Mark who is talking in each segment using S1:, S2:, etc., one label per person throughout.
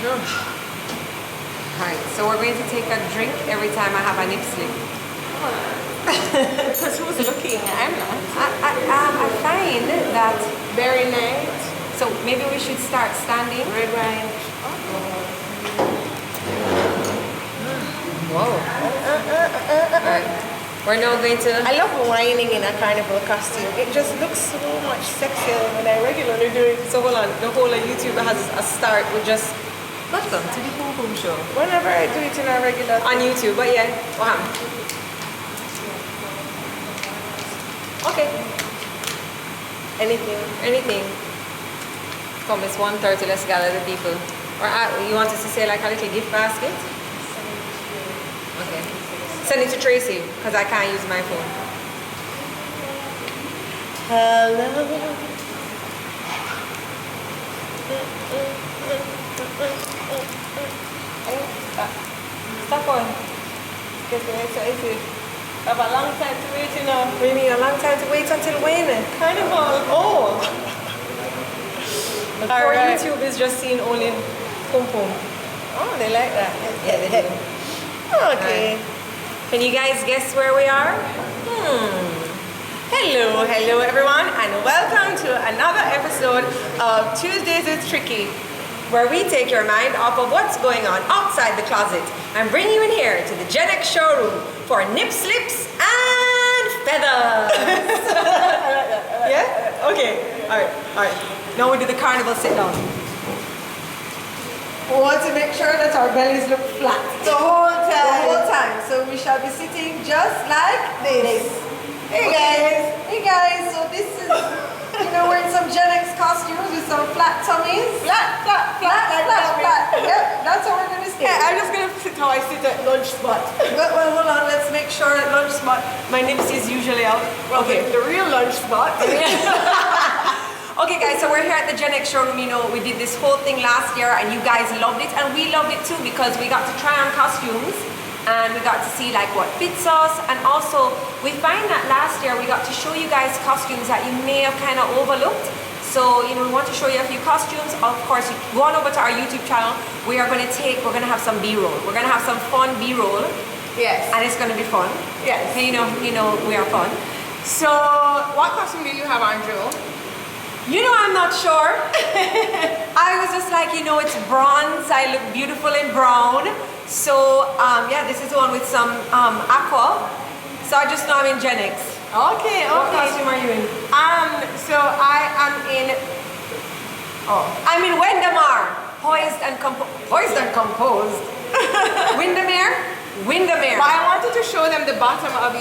S1: Alright, so we're going to take a drink every time I have a nip slip.
S2: Because who's looking? I'm not.
S1: I find that
S2: Very nice.
S1: so maybe we should start standing.
S2: Red wine.
S1: Whoa. Alright. We're now going to
S2: I love whining in a carnival costume. It just looks so much sexier than I regularly do it.
S1: so hold on, the whole of YouTube has a start with just welcome to the Boom Boom Show.
S2: Whenever I do it in a regular
S1: On YouTube, but yeah, what happened? Okay. Anything. Come, it's 1:30, let's gather the people. Or you want us to say like a little gift basket? Okay. Send it to Tracy, because I can't use my phone.
S2: Hello.
S1: Stop on.
S2: Get me excited. I have a long time to wait, you know.
S1: We need a long time to wait until when?
S2: Carnival. Oh.
S1: Our
S2: Alright.
S1: YouTube is just seeing only Pum Pum.
S2: Oh, they like that.
S1: Yeah, they did.
S2: Okay.
S1: Can you guys guess where we are?
S2: Hello everyone, and welcome to another episode of Tuesdays with Tricky.
S1: Where we take your mind off of what's going on outside the closet and bring you in here to the GenXS showroom for nip slips and feathers. Yeah? Okay. Alright. Now we do the carnival sit down. We want to make sure that our bellies look flat
S2: The whole
S1: time. So we shall be sitting just like this. Hey guys, so this is, wearing some GenXS costumes with some flat tummies. Flat. Yep, that's how we're going to stay.
S2: Yeah, I'm just going to sit how I sit at lunch spot.
S1: Well, hold on, let's make sure at lunch spot, my nips is usually out.
S2: Okay, the real lunch spot.
S1: Okay guys, so we're here at the GenXS showroom. We did this whole thing last year and you guys loved it, and we loved it too because we got to try on costumes and we got to see like what fits us, and also we find that last year we got to show you guys costumes that you may have kind of overlooked. So we want to show you a few costumes. Of course, you go on over to our YouTube channel. We're gonna have some B-roll. We're gonna have some fun B-roll.
S2: Yes.
S1: And it's gonna be fun.
S2: Yes.
S1: And we are fun.
S2: So, what costume do you have on, Joe?
S1: I'm not sure. I was just like, it's bronze. I look beautiful in brown. So, this is the one with some aqua. So I just know I'm in GenXS.
S2: Okay.
S1: What costume are you in?
S2: So I am in...
S1: I'm in Wendamar. Poised and composed. Windermere? Windermere.
S2: But I wanted to show them the bottom of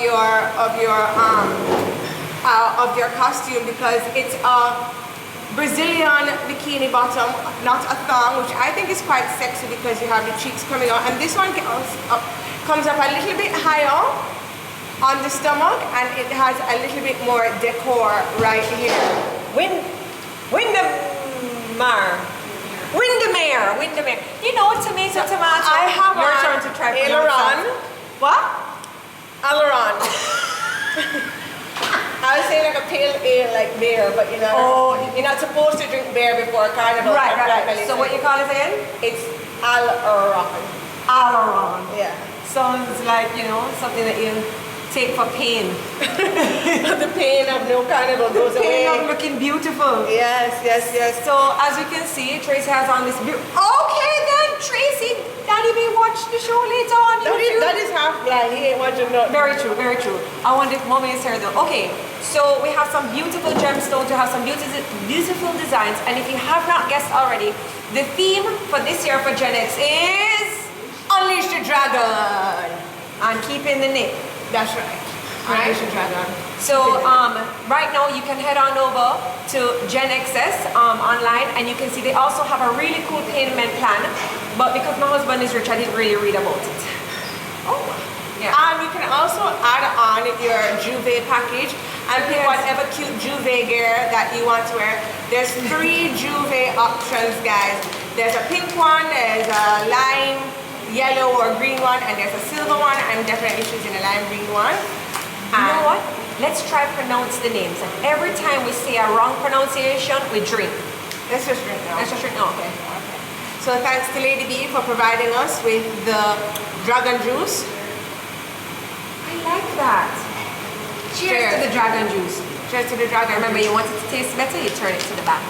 S2: your costume because it's a Brazilian bikini bottom, not a thong, which I think is quite sexy because you have the cheeks coming out, and this one comes up a little bit higher on the stomach, and it has a little bit more decor right here.
S1: Windermere. Tomato.
S2: I have
S1: your turn to try
S2: aileron.
S1: What?
S2: Aileron. I would say like a pale ale like beer, but you're not supposed to drink beer before carnival.
S1: Right. So what you call it again?
S2: It's aileron.
S1: Aileron.
S2: Yeah.
S1: Sounds like, something that you take for pain.
S2: The pain of no carnival goes away.
S1: Pain of looking beautiful.
S2: Yes.
S1: So as you can see, Tracy has on this Okay then, Tracy, Daddy may watch the show later on YouTube.
S2: That is half blind. He ain't watching nothing.
S1: Very true. I wonder if Mommy is here though. Okay, so we have some beautiful gemstones. We have some beautiful designs. And if you have not guessed already, the theme for this year for GenXS is Unleash the Dragon. And keeping the nip.
S2: That's right.
S1: Unleash the Dragon. So right now you can head on over to GenXS online, and you can see they also have a really cool payment plan. But because my husband is rich, I didn't really read about it.
S2: Oh.
S1: Yeah.
S2: You can also add on your Juve package and pick whatever cute Juve gear that you want to wear. There's 3 Juve options, guys. There's a pink one, there's a lime yellow or green one, and there's a silver one. I'm definitely choosing a lime green one.
S1: You know what? Let's try pronounce the names. And every time we say a wrong pronunciation, we drink.
S2: Let's just drink now.
S1: Okay.
S2: So thanks to Lady B for providing us with the dragon juice.
S1: I like that. Cheers to the dragon juice.
S2: Cheers to the dragon
S1: Remember,
S2: juice.
S1: you want it to taste better, you turn it to the back.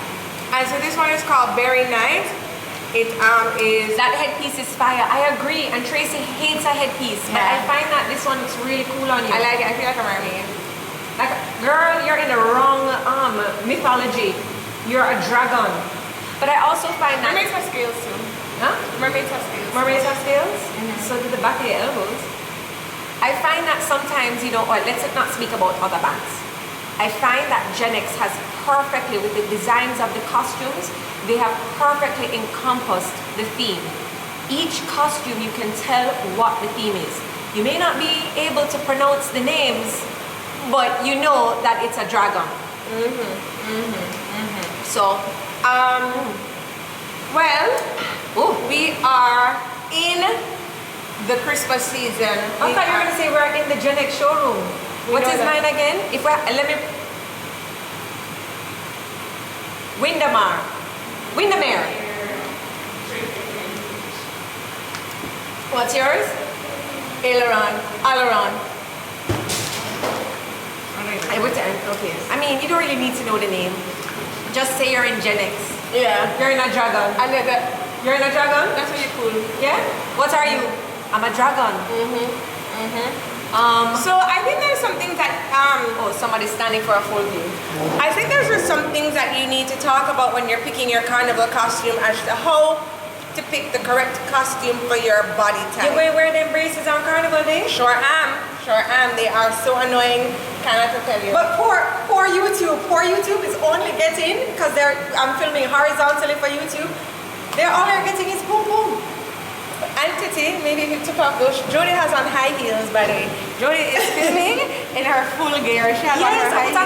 S2: And so this one is called Berry Night. It is...
S1: That headpiece is fire. I agree. And Tracy hates a headpiece. But I find that this one looks really cool on you.
S2: I like it. I feel like a mermaid.
S1: Like, girl, you're in the wrong mythology. You're a dragon. But I also find that...
S2: Mermaids have scales too.
S1: Huh?
S2: Mermaids have scales.
S1: Mermaids have scales? So do the back of your elbows. I find that sometimes, you know, or let's not speak about other bands. I find that GenX has perfectly, with the designs of the costumes, they have perfectly encompassed the theme. Each costume, you can tell what the theme is. You may not be able to pronounce the names, but you know that it's a dragon. So,
S2: well, we are in the Christmas season.
S1: I thought you were going to say we're in the GenX showroom. What is mine again? If we're, let me... Windermere. What's yours?
S2: Aileron.
S1: Okay. I mean, you don't really need to know the name. Just say you're in GenX.
S2: Yeah.
S1: You're in a dragon. You're in a dragon?
S2: That's really cool.
S1: Yeah? What are you? I'm a dragon.
S2: So I think there's some things that
S1: oh, somebody's standing for a full view.
S2: I think there's just some things that you need to talk about when you're picking your carnival costume as to how to pick the correct costume for your body type.
S1: You going to wear them braces on Carnival Day?
S2: Sure am. They are so annoying, can I tell you?
S1: But poor YouTube. Poor YouTube is only getting, because I'm filming horizontally for YouTube, all they're getting is boom boom.
S2: Entity, maybe if you took off those. Jodi has on high heels, by the way. Jodi is filming in her full gear. She has on her high heels.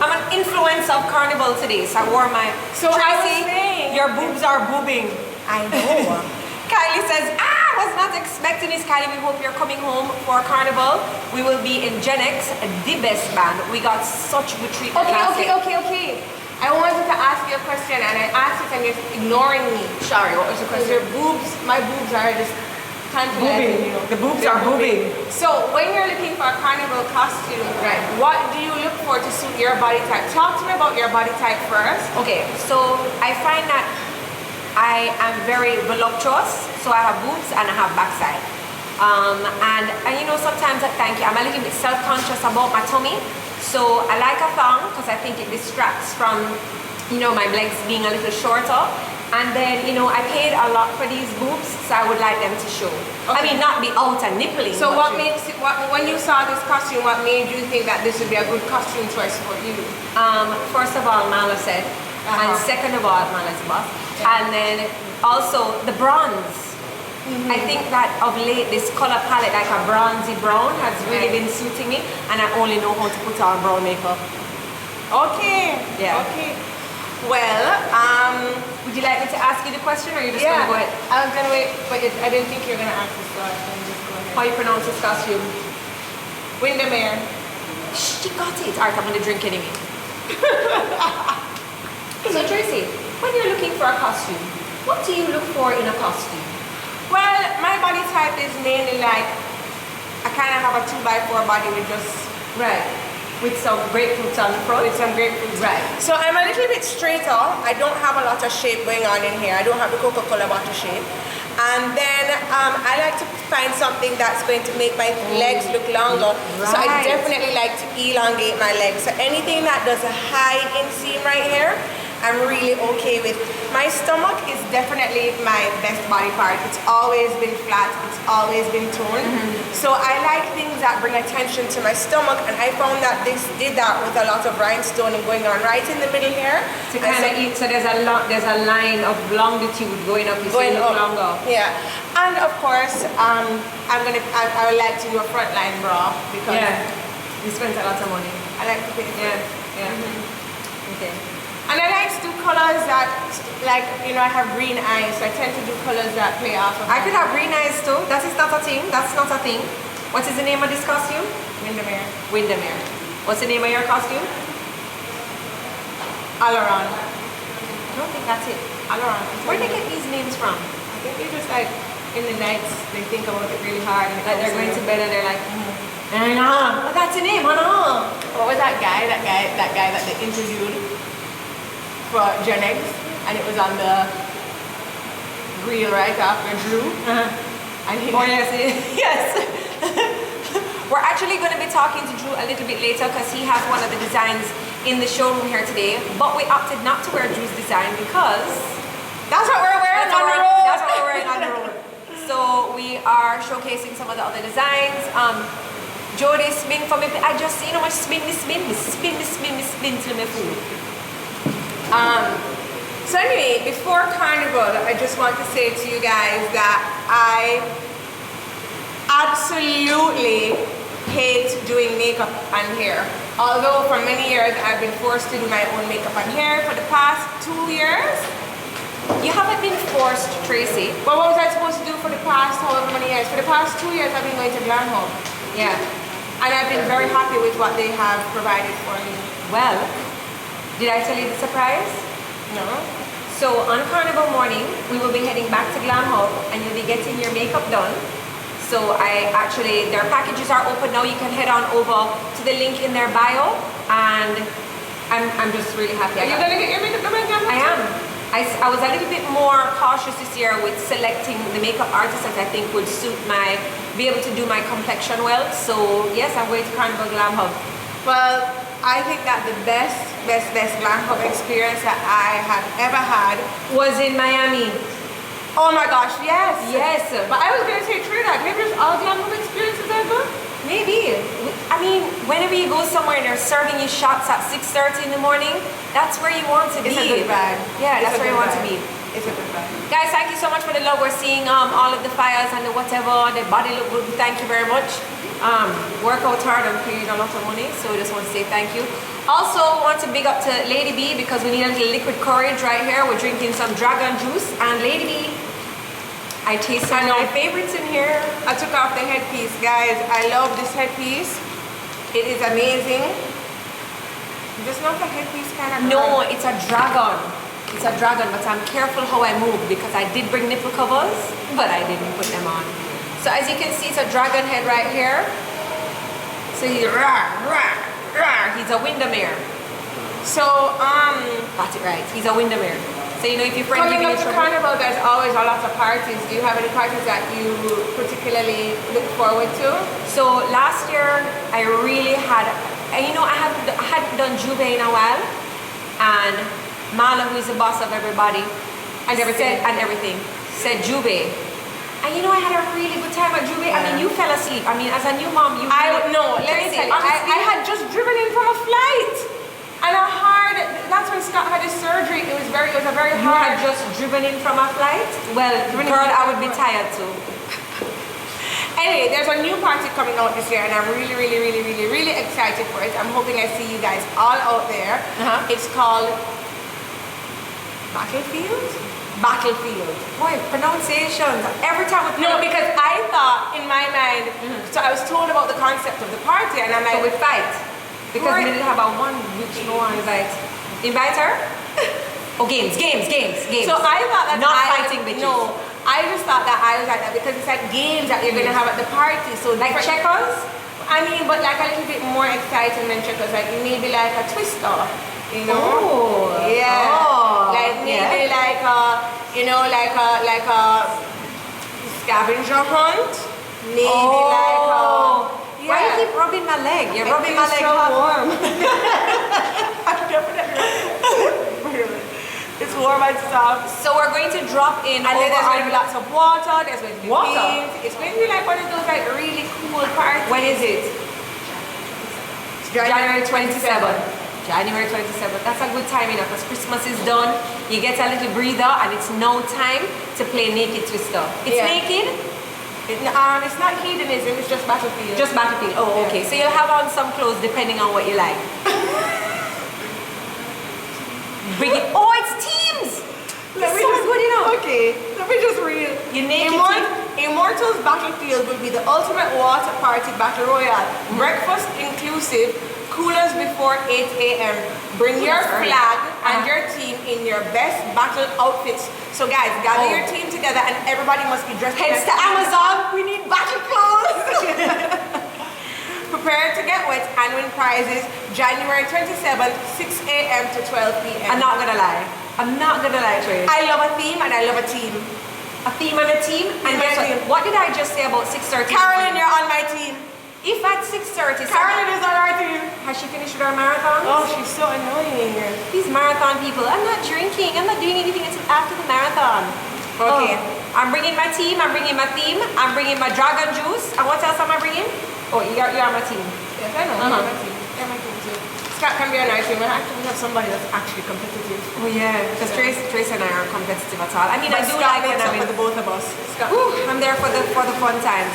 S1: I'm an influencer of Carnival today, so I wore my...
S2: So
S1: Tracy,
S2: I was saying...
S1: your boobs are boobing.
S2: I know.
S1: Kylie says, I was not expecting this. Kylie, we hope you're coming home for Carnival. We will be in GenX, the best band. We got such good treatment last year.
S2: Okay. I wanted to ask you a question and I asked it and you're ignoring me.
S1: Sorry, what was the question?
S2: My boobs are just
S1: boobing. You know. The boobs are boobing.
S2: So when you're looking for a carnival costume,
S1: right,
S2: what do you look for to suit your body type? Talk to me about your body type first.
S1: Okay, so I find that I am very voluptuous, so I have boobs and I have backside. And you know, sometimes I'm a little bit self-conscious about my tummy. So I like a thong because I think it distracts from, you know, my legs being a little shorter. And then, you know, I paid a lot for these boobs, so I would like them to show. Okay. I mean, not be out and nippling.
S2: So when you saw this costume, what made you think that this would be a good costume choice for you?
S1: First of all, Mala said. And second of all, Mala's boss. Yeah. And then also the bronze. I think that of late, this color palette, like a bronzy brown, has really been suiting me, and I only know how to put on brown makeup.
S2: Okay.
S1: Yeah.
S2: Okay. Well,
S1: would you like me to ask you the question, or are you just going to go ahead?
S2: I was going to wait, but I didn't think you were going to ask this, so I was going to just go ahead.
S1: How you pronounce this costume?
S2: Windermere.
S1: She got it. All right, I'm going to drink anyway. So Tracy, when you're looking for a costume, what do you look for in a costume?
S2: Well, my body type is mainly like, I kind of have a 2x4 body with just...
S1: Right. With some grapefruits on the front?
S2: With some grapefruits.
S1: Right.
S2: So I'm a little bit straighter. I don't have a lot of shape going on in here. I don't have the Coca-Cola bottle shape. And then I like to find something that's going to make my legs look longer. Right. So I definitely like to elongate my legs. So anything that does a high inseam right here, I'm really okay with. My stomach is definitely my best body part. It's always been flat, it's always been toned. So I like things that bring attention to my stomach, and I found that this did that with a lot of rhinestoning going on right in the middle here.
S1: To kind of eat, so there's a line of longitude going up, you see, longer.
S2: Yeah. And of course, I would like to do a frontline bra because
S1: you spend a lot of money.
S2: I like to pay for it.
S1: Okay.
S2: And I like to do colors that, like, you know, I have green eyes, so I tend to do colors that play off of
S1: I could have green eyes too. That is not a thing. That's not a thing. What is the name of this costume?
S2: Windermere.
S1: Windermere. What's the name of your costume?
S2: All around.
S1: don't think that's it.
S2: I don't know.
S1: Where they get these names from?
S2: I think they just like in the nights they think about it really hard. And
S1: Like they're going to bed and they're like, I know. Oh, that's a name, I know.
S2: What was that guy? That guy that they interviewed for Gen X, and it was on the reel right after Drew. And he
S1: yes, yes. We're actually going to be talking to Drew a little bit later because he has one of the designs in the showroom here today. But we opted not to wear Drew's design because
S2: that's what we're wearing on the road.
S1: That's what we're wearing on the road. So we are showcasing some of the other designs. Jodi, spin for me. I just see how much spin to my food.
S2: So anyway, before Carnival, I just want to say to you guys that I absolutely hate doing makeup and hair. Although for many years I've been forced to do my own makeup and hair for the past 2 years.
S1: You haven't been forced, Tracy.
S2: Well, what was I supposed to do for the past however many years? For the past 2 years I've been going to Glam Home.
S1: Yeah.
S2: And I've been very happy with what they have provided for me.
S1: Well, did I tell you the surprise?
S2: No.
S1: So on Carnival morning, we will be heading back to Glam Hub and you'll be getting your makeup done. So their packages are open now. You can head on over to the link in their bio, and I'm just really happy.
S2: Are you gonna get your makeup done?
S1: I am. I was a little bit more cautious this year with selecting the makeup artist that I think would be able to do my complexion well. So yes, I'm going to Carnival Glam Hub.
S2: Well, I think that the best Glam Hub experience that I have ever had
S1: was in Miami.
S2: Oh my gosh, yes.
S1: Yes.
S2: But I was going to say Trinidad. Maybe there's all Glam Hub experiences ever?
S1: Maybe. I mean, whenever you go somewhere and they're serving you shots at 6:30 in the morning, that's where you want to be.
S2: It's a good vibe.
S1: Yeah, that's where you want to be.
S2: It's a good vibe.
S1: Guys, thank you so much for the love. We're seeing all of the fires and the whatever, the body look good. Thank you very much. Work out hard and paid a lot of money, so we just want to say thank you. Also, want to big up to Lady B because we need a little liquid courage right here. We're drinking some dragon juice, and Lady B, I tasted my favorites in here.
S2: I took off the headpiece, guys. I love this headpiece. It is amazing. Just not a headpiece kind of.
S1: No, it's a dragon. It's a dragon, but I'm careful how I move because I did bring nipple covers, but I didn't put them on. So as you can see, it's a dragon head right here. So he's he's a Windermere.
S2: So
S1: Got it right. He's a Windermere. So you know if your friend
S2: coming
S1: giving
S2: up
S1: you
S2: to
S1: trouble.
S2: Carnival, there's always a lot of parties. Do you have any parties that you particularly look forward to?
S1: So last year I really had, and you know I hadn't done Juve in a while, and Mala, who is the boss of everybody
S2: And everything.
S1: said Juve. And you know I had a really good time at Juve. I mean you fell asleep. I mean as a new mom you
S2: Let me tell you, I had just driven in from a flight. And that's when Scott had his surgery. It was a very
S1: You
S2: hard.
S1: had just driven in from a flight? Well, girl, I would be tired too.
S2: Anyway, there's a new party coming out this year, and I'm really excited for it. I'm hoping I see you guys all out there. It's called Battlefield.
S1: Boy, pronunciations. Every time we
S2: No, because I thought in my mind, so I was told about the concept of the party, and I'm like,
S1: so we fight. Because
S2: Right.
S1: we didn't have a one which no one invite. Invite her? Oh, games.
S2: So I thought that
S1: Not fighting bitches.
S2: No, I just thought that I was like that because it's like games that you're gonna have at the party. So
S1: Like checkers?
S2: I mean, but like a little bit more exciting than checkers. Like maybe like a twister, you know?
S1: Oh.
S2: Yeah.
S1: Oh.
S2: Like maybe like a scavenger hunt. Maybe like a. Yeah.
S1: Why you keep rubbing my leg? You're rubbing my leg
S2: so
S1: hot.
S2: warm. I'm definitely. It's warm and soft.
S1: So we're going to drop in
S2: And then there's going to be lots of water. There's going to be
S1: Water?
S2: games. It's going to be like one of those like really cool parties.
S1: When is it?
S2: It's January 27th.
S1: January 27th. That's a good time enough because Christmas is done. You get a little breather and it's now time to play Naked Twister. It's naked?
S2: It's not hedonism, it's just Battlefield.
S1: Just Battlefield. Oh, okay. So you'll have on some clothes depending on what you like. Bring it. Oh, it's teams. It's so good, you know.
S2: Okay, let me just read.
S1: You naked
S2: Immortals Battlefield will be the ultimate water party battle royale. Breakfast inclusive, coolers before 8 a.m. Bring your flag and your team in your best battle outfits. So guys, gather your team together and everybody must be dressed.
S1: Heads to Amazon, we need battle clothes.
S2: Prepare to get wet and win prizes January 27th, 6 a.m. to 12 p.m.
S1: I'm not gonna lie, Trace.
S2: I love a theme and I love a team.
S1: A theme and a team. And guess what did I just say about 6:30?
S2: Carolyn, you're on my team.
S1: If at 6:30,
S2: Carolyn is on our team.
S1: Has she finished with her marathon?
S2: Oh, she's so annoying.
S1: These marathon people. I'm not drinking. I'm not doing anything until after the marathon. Okay. I'm bringing my team. I'm bringing my theme. I'm bringing my dragon juice. And what else am I bringing? Oh, you're my team.
S2: Yes, I know. You're my team. You're my team too. Scott can be on our team. We have somebody that's actually competitive.
S1: Oh yeah, because Trace and I aren't competitive at all. I mean,
S2: But
S1: I do
S2: Scott
S1: like when I'm
S2: for the both of us. Scott.
S1: I'm there for the fun times.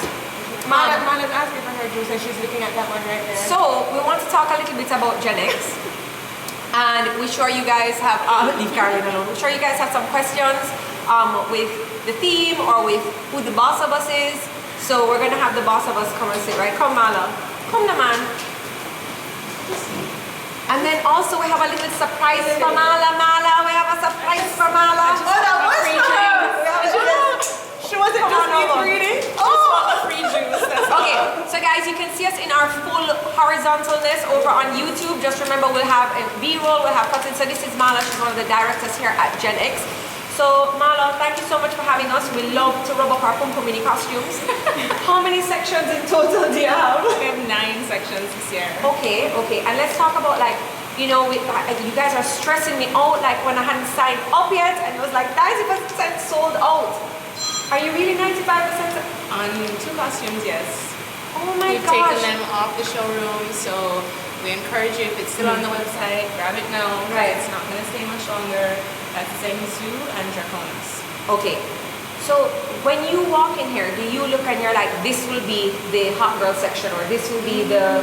S2: Mana's asking for her juice and she's looking at that one right there.
S1: So we want to talk a little bit about Gen X. And we're sure you guys have, leave Caroline alone. We're sure you guys have some questions with the theme or with who the boss of us is. So we're gonna have the boss of us come and sit, right? Come Mala, come the man. And then also we have a little surprise for Mala. We have a surprise for Mala.
S2: Oh, that was for her! She wasn't just me reading.
S1: Oh!
S2: Free juice.
S1: Okay, so guys, you can see us in our full horizontalness over on YouTube. Just remember, we'll have a B-roll, we'll have cuts. So this is Mala, she's one of the directors here at Gen X. So Mala, thank you so much for having us. We love to rub up our pum mini costumes. How many sections in total do you have?
S3: We have 9 sections this year.
S1: Okay, and let's talk about like, you know, you guys are stressing me out like when I hadn't signed up yet and it was like 90% sold out. Are you really 95%?
S3: On 2 costumes, yes.
S1: Oh my
S3: We've
S1: gosh.
S3: taken them off the showroom, so we encourage you, if it's still on the website, grab it now.
S1: Right.
S3: It's not going to stay much longer. That's Zoo and Draconis.
S1: Okay, so when you walk in here, do you look and you're like, this will be the hot girl section or this will be the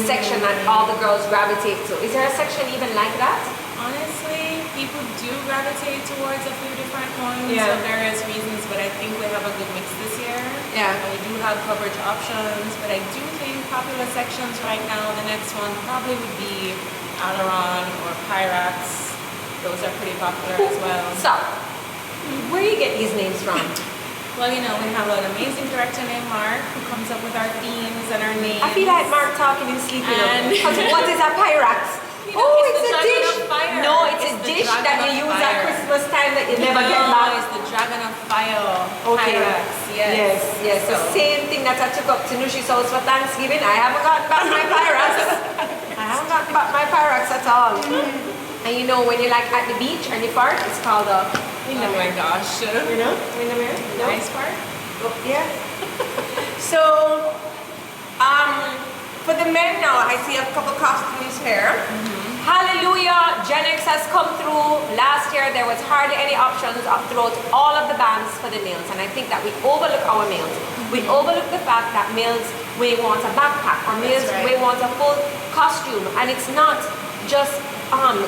S1: section that all the girls gravitate to? Is there a section even like that?
S3: Honestly, people do gravitate towards a few different ones
S1: Yeah.
S3: for various reasons, but I think we have a good mix this year.
S1: Yeah.
S3: And we do have coverage options, but I do think popular sections right now, the next one probably would be Aileron or Pyrax. Those are pretty popular as well.
S1: So, where do you get these names from?
S3: Well, you know, we have an amazing director named Mark who comes up with our themes and our names.
S1: I feel like Mark talking and sleeping.
S3: And-
S1: Because what is a Pyrax?
S3: You know, it's the
S1: a
S3: Dragon
S1: dish.
S3: of Fire.
S1: No, it's a
S3: the
S1: dish
S3: Dragon
S1: that
S3: of
S1: you use at
S3: Fire.
S1: Christmas time that you never get
S3: No,
S1: back.
S3: it's the Dragon of Fire.
S1: Okay.
S3: Pyrax, yes.
S1: Yes. The same thing that I took up to Nushi's house for Thanksgiving. I haven't gotten back my Pyrax. I haven't gotten back my Pyrax at all. And you know, when you're like at the beach and you fart, it's called a
S3: Oh my gosh.
S1: You know? Windermere? No?
S3: Nice part.
S1: Oh, yeah.
S2: So, for the men now, I see a couple costumes here.
S1: Hallelujah, Gen X has come through. Last year there was hardly any options throughout all of the bands for the males, and I think that we overlook our males. We overlook the fact that males may want a backpack or males may want a full costume, and it's not just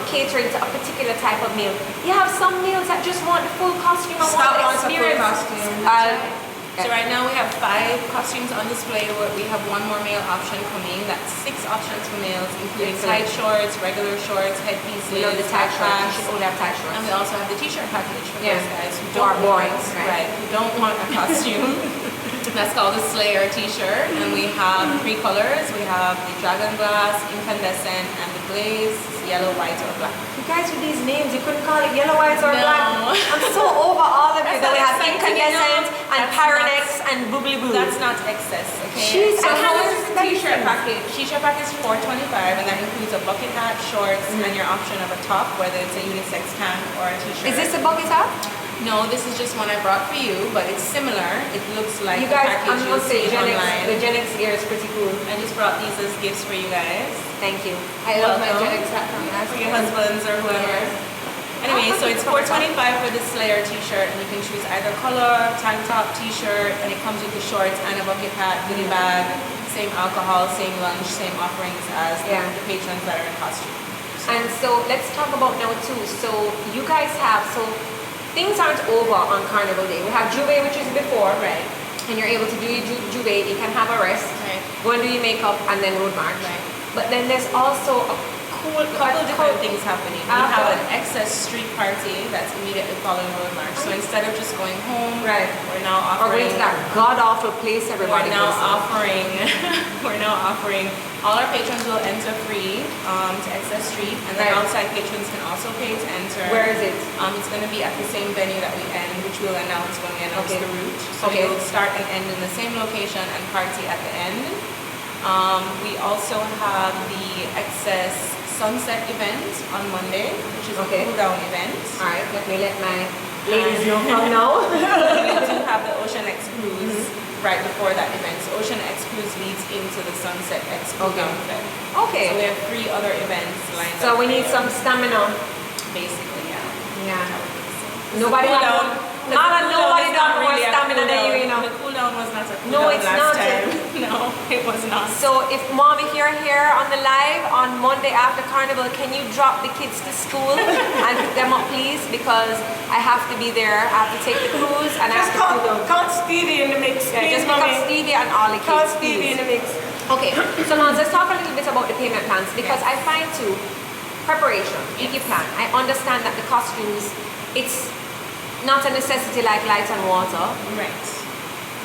S1: catering to a particular type of male. You have some males that just want the full costume and want the experience.
S3: So right now we have 5 costumes on display. We have one more male option coming. That's 6 options for males, including tight shorts, regular shorts, headpieces,
S1: We love the tight shorts. You
S3: backpacks.
S1: should only have tight shorts.
S3: And we also have the t-shirt package for
S1: Yeah.
S3: those guys who
S1: Who are
S3: don't
S1: boring,
S3: want,
S1: right.
S3: who don't want a costume. That's called the Slayer t-shirt. And we have 3 colors. We have the Dragon Glass, Incandescent, and the Blaze, yellow, white, or black.
S1: You guys with these names, you couldn't call it yellow, white, or
S3: No.
S1: black. I'm so over all of it.
S3: That's
S1: That we
S3: not
S1: have
S3: exciting,
S1: incandescent
S3: you know?
S1: and
S3: That's
S1: Pyrenex and boobly boo.
S3: That's not excess, okay?
S1: Jeez,
S3: so
S1: I
S3: how
S1: can't
S3: much is the
S1: understand
S3: t-shirt
S1: things.
S3: package? T-shirt package is $4.25, and that includes a bucket hat, shorts, and your option of a top, whether it's a unisex tank or a t-shirt.
S1: Is this a bucket hat?
S3: No, this is just one I brought for you, but it's similar. It looks like
S1: You
S3: the
S1: guys,
S3: package
S1: I'm
S3: you'll
S1: gonna
S3: see
S1: say Gen X,
S3: online.
S1: the Gen X gear is pretty cool.
S3: I just brought these as gifts for you guys.
S1: Thank you.
S2: I love my
S3: Welcome.
S2: Gen X hat from last
S3: For your
S2: year.
S3: husbands or whoever. Anyway, so it's $4.25 for the Slayer t-shirt, and you can choose either color, tank top, t-shirt, and it comes with the shorts and a bucket hat, goodie bag, same alcohol, same lunch, same offerings as the patrons that are in costume.
S1: And so let's talk about now too. So you guys have, so things aren't over on Carnival Day. We have Juve, which is before,
S3: Right.
S1: and you're able to do your Juve. You can have a rest,
S3: Right.
S1: go and do your makeup, and then road march.
S3: Right.
S1: But then there's also a cool
S3: couple different things happening. We have
S1: After-
S3: an XS street party that's immediately following Road March. So instead of just going home,
S1: Right.
S3: we're now
S1: Or going
S3: offering.
S1: to that god awful place everybody
S3: We're now
S1: goes to.
S3: offering. We're now offering. All our patrons will enter free to XS Street, and then
S1: Right.
S3: outside patrons can also pay to enter.
S1: Where is it?
S3: It's going to be at the same venue that we end, which we'll announce when we announce
S1: Okay.
S3: the route. So
S1: Okay.
S3: we'll start and end in the same location and party at the end. We also have the XS Sunset event on Monday, which is
S1: Okay.
S3: a cool down event.
S1: Alright, let me let my ladies know from now.
S3: We do have the Ocean X Cruise right before that event. So Ocean X Cruise leads into the Sunset X Cool
S1: Okay.
S3: Down event.
S1: Okay.
S3: So we have 3 other events lined up.
S1: So we need
S3: there.
S1: some stamina.
S3: Basically, yeah.
S1: Yeah. Nobody
S3: cool
S1: have
S3: down.
S1: nobody done more
S3: a
S1: stamina
S3: cool
S1: than
S3: down.
S1: you know.
S3: The cool down was not a cool
S1: No,
S3: down
S1: it's
S3: last
S1: not.
S3: time. No, it was not.
S1: So if mom, if you're here on the live on Monday after Carnival, can you drop the kids to school and pick them up please? Because I have to be there. I have to take the cruise and I have
S2: Just
S1: to do them.
S2: count Stevie in the mix.
S1: Yeah,
S2: please,
S1: just pick up
S2: mommy.
S1: Stevie and all the
S2: Count
S1: kids,
S2: Stevie in
S1: please.
S2: the mix.
S1: Okay, so now let's talk a little bit about the payment plans because I find too, preparation, if you plan. I understand that the costumes, it's not a necessity like light and water.
S3: Right.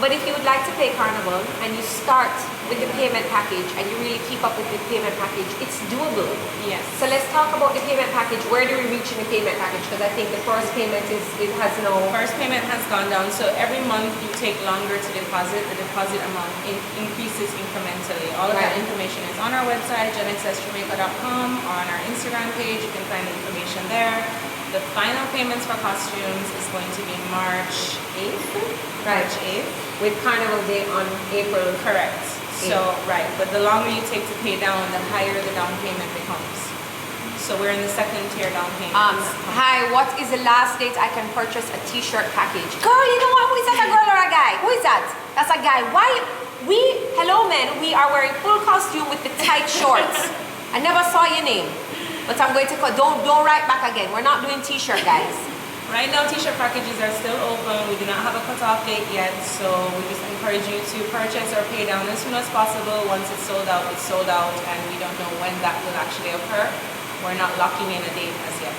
S1: But if you would like to pay Carnival and you start with the payment package and you really keep up with the payment package, it's doable.
S3: Yes.
S1: So let's talk about the payment package. Where do we reach in the payment package? Because I think the first payment it has no...
S3: First payment has gone down, so every month you take longer to deposit. The deposit amount increases incrementally. All of that
S1: Right.
S3: information is on our website, GenXSJamaica.com, or on our Instagram page. You can find the information there. The final payments for costumes is going to be March 8th.
S1: Right.
S3: March 8th.
S1: With Carnival Day on April.
S3: Correct. So, right, but the longer you take to pay down, the higher the down payment becomes. So we're in the second tier down payment.
S1: Hi, what is the last date I can purchase a t-shirt package? Girl, you know what? Who is that, a girl or a guy? Who is that? That's a guy. Why? Hello men, we are wearing full costume with the tight shorts. I never saw your name. But I'm going to call, don't write back again. We're not doing t-shirt, guys.
S3: Right now, t-shirt packages are still open. We do not have a cutoff date yet, so we just encourage you to purchase or pay down as soon as possible. Once it's sold out, and we don't know when that will actually occur. We're not locking in a date as yet.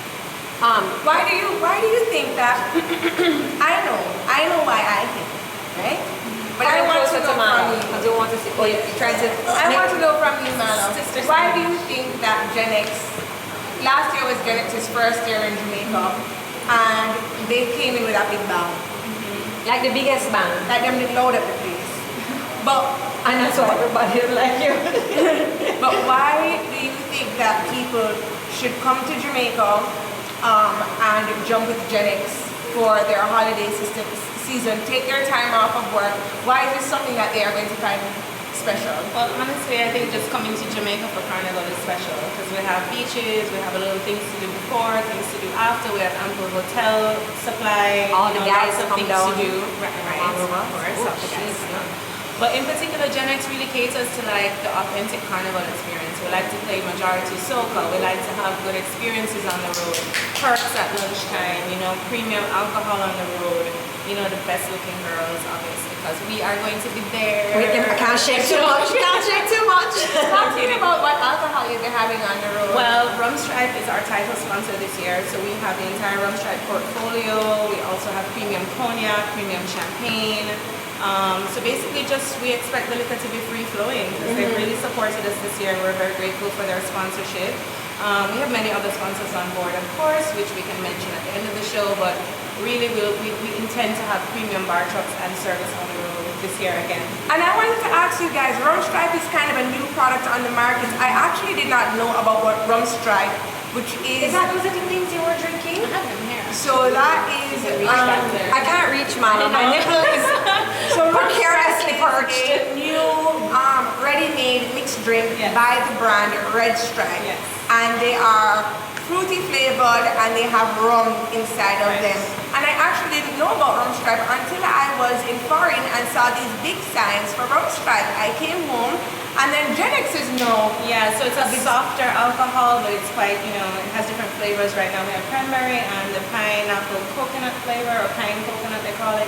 S2: Why do you think that? I know why I think it, right? But I want to know from you.
S1: I don't want to see. Oh, you're trying to.
S2: I want to know from you, Mala.
S3: Sister
S2: Why do
S3: Sam.
S2: you think that Gen X? Last year was Gen X's first year in Jamaica, and they came in with a big bang.
S1: Like the biggest band.
S2: Like them did load up the place. But
S1: And that's why everybody like you.
S2: But why do you think that people should come to Jamaica and jump with Gen X for their holiday season, take their time off of work? Why is this something that they are going to find special?
S3: Well, honestly, I think just coming to Jamaica for Carnival is special because we have beaches, we have a little things to do before, things to do after, we have ample hotel supply,
S1: All the guys
S3: lots of
S1: come
S3: things
S1: down.
S3: to do. Right,
S1: All over.
S3: of course,
S1: Oh,
S3: all the guys
S1: jeez.
S3: come. But in particular, Gen X really caters to like the authentic Carnival experience. We like to play majority soca. We like to have good experiences on the road, perks at lunchtime, premium alcohol on the road, the best looking girls, obviously, because we are going to be there.
S1: Wait, I can't shake too much. Can't shake too much.
S2: Talk to me about what alcohol you'll be having on the road.
S3: Well, Rum Stripe is our title sponsor this year, so we have the entire Rum Stripe portfolio. We also have premium cognac, premium champagne. So basically we expect the liquor to be free flowing because they've really supported us this year and we're very grateful for their sponsorship. We have many other sponsors on board, of course, which we can mention at the end of the show, but really we intend to have premium bar trucks and service on the road this year again.
S2: And I wanted to ask you guys, Rum Stripe is kind of a new product on the market. I actually did not know about what Rum Stripe, which is...
S1: Is that those little things you were drinking?
S3: I have them here.
S2: So that is...
S1: I can't reach mine. My nipple is
S2: So Rum
S1: precariously
S2: Stripe
S1: perched.
S2: is a new ready-made mixed drink
S3: Yes.
S2: by the brand Red Stripe.
S3: Yes.
S2: And they are fruity flavored and they have rum inside of
S3: Right.
S2: them. And I actually didn't know about Rum Stripe until I was in foreign and saw these big signs for Rum Stripe. I came home and then Gen X is no.
S3: Yeah, so it's a softer alcohol, but it's quite, it has different flavors right now. We have cranberry and the pineapple coconut flavor, or pine coconut they call it.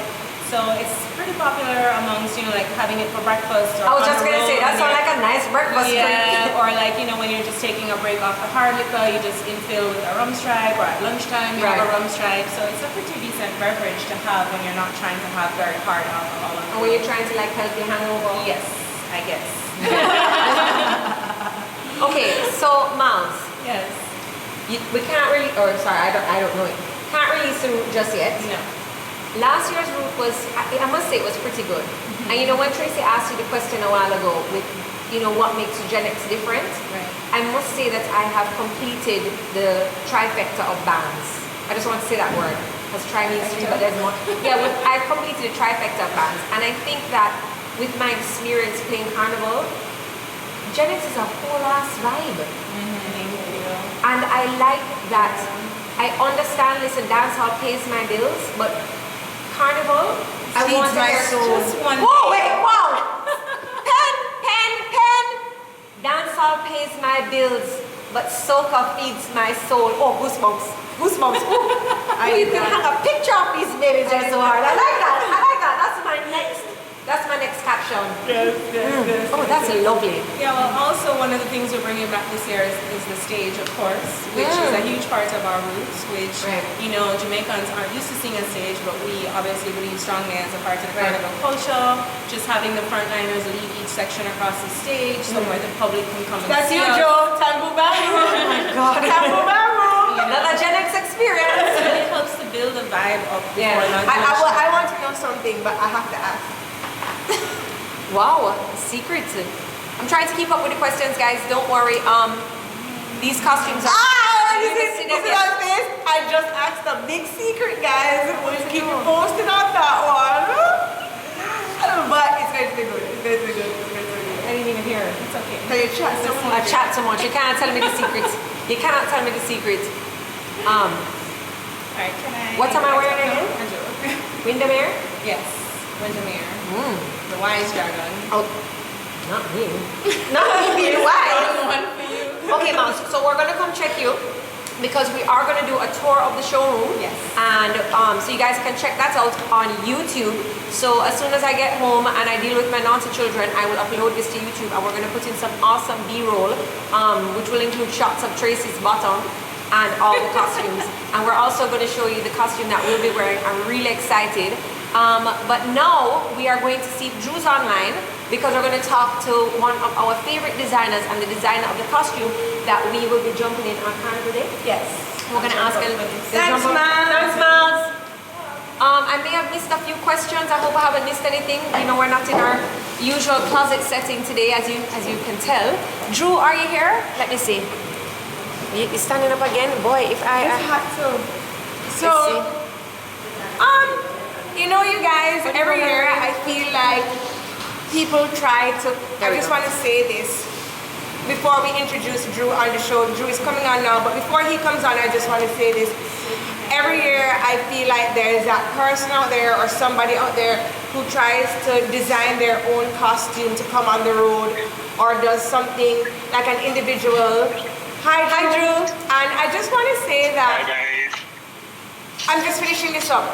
S3: So it's pretty popular amongst, you know, like having it for breakfast. Or
S1: I was
S3: on
S1: just
S3: the
S1: gonna say,
S3: road
S1: that
S3: when
S1: sounds
S3: you're-
S1: like a nice breakfast drink.
S3: Yeah, or like, you know, when you're just taking a break off the hard liquor, you just infill with a rum stripe, or at lunchtime you have a
S1: Right.
S3: rum stripe. So it's a pretty decent beverage to have when you're not trying to have very hard alcohol.
S1: And when you're trying to like help your hangover.
S3: Yes, I guess.
S1: Okay, so Miles,
S3: Yes.
S1: we can't really, or sorry, I don't know it. Can't release the route just yet.
S3: No.
S1: Last year's route was, I must say, it was pretty good. And you know, when Tracy asked you the question a while ago with, you know, what makes Gen X different,
S3: Right.
S1: I must say that I have completed the trifecta of bands. I just want to say that word, because try means three, but there's more. Yeah, I completed the trifecta of bands, and I think that with my experience playing carnival, Gen X is a whole ass vibe.
S3: Thank you.
S1: And I like that. I understand, listen, dancehall pays my bills, but carnival, I
S2: Feeds
S1: want to
S2: my
S1: hear
S2: soul.
S3: Just one
S1: Whoa,
S3: day.
S1: wait, wow! pen! Dancehall pays my bills, but soca feeds my soul. Oh, goosebumps. Goosebumps. Oh, you can hang a picture of these babies just so hard. I like that. That's my next caption.
S3: Yes, yes.
S1: Oh, that's lovely.
S3: Yeah, well, also one of the things we're bringing back this year is the stage, of course, which is a huge part of our roots, which,
S1: Right.
S3: you know, Jamaicans aren't used to seeing on stage, but we obviously believe strongly as a part of the
S1: Right.
S3: carnival culture, just having the frontliners lead each section across the stage, somewhere the public can come and
S2: That's
S3: see
S2: you,
S3: us.
S2: Joe. Tambu Baru.
S1: Oh my God.
S2: Tambu Baru.
S1: Another Gen X experience.
S3: It really helps to build a vibe up
S1: Yeah.
S3: before lunch.
S2: I want to know something, but I have to ask.
S1: Wow, secrets. I'm trying to keep up with the questions, guys. Don't worry. These costumes are.
S2: This is our face. I just asked a big secret, guys. We'll keep you posted on that one. But it's going to be good. It's going to be good. It's going to be good.
S1: I didn't even hear.
S3: It's okay.
S2: So you chat so
S1: I
S2: much.
S1: chat so much. You cannot tell me the secrets. You cannot tell me the secrets.
S3: All right, can I?
S1: What am I wearing
S3: No,
S1: again?
S3: a joke.
S1: Windermere?
S3: Yes, Windermere,
S1: Mm.
S3: the wise dragon.
S1: Oh, not me. Not me being wise.
S3: One for you.
S1: Okay, Mouse. So we're gonna come check you because we are gonna do a tour of the showroom.
S3: Yes.
S1: And so you guys can check that out on YouTube. So as soon as I get home and I deal with my naughty children, I will upload this to YouTube, and we're gonna put in some awesome B-roll, which will include shots of Tracy's bottom and all the costumes. And we're also gonna show you the costume that we'll be wearing. I'm really excited. But now we are going to see if Drew's online, because we're going to talk to one of our favorite designers and the designer of the costume that we will be jumping in on Carnival Day.
S3: Yes.
S1: We're going to ask him.
S2: Thanks, Miles.
S1: Thanks, Miles. I may have missed a few questions. I hope I haven't missed anything. You know, we're not in our usual closet setting today, as you can tell. Drew, are you here? Let me see. You're standing up again? Boy, if I...
S2: It's hot too. So,
S1: Let's
S2: you know, you guys, every year I feel like people try to.
S1: There we
S2: I just
S1: go.
S2: want to say this before we introduce Drew on the show. Drew is coming on now, but before he comes on, I just want to say this. Every year I feel like there is that person out there or somebody out there who tries to design their own costume to come on the road or does something like an individual. Hi Drew. And I just want to say that.
S4: Hi guys.
S2: I'm just finishing this up.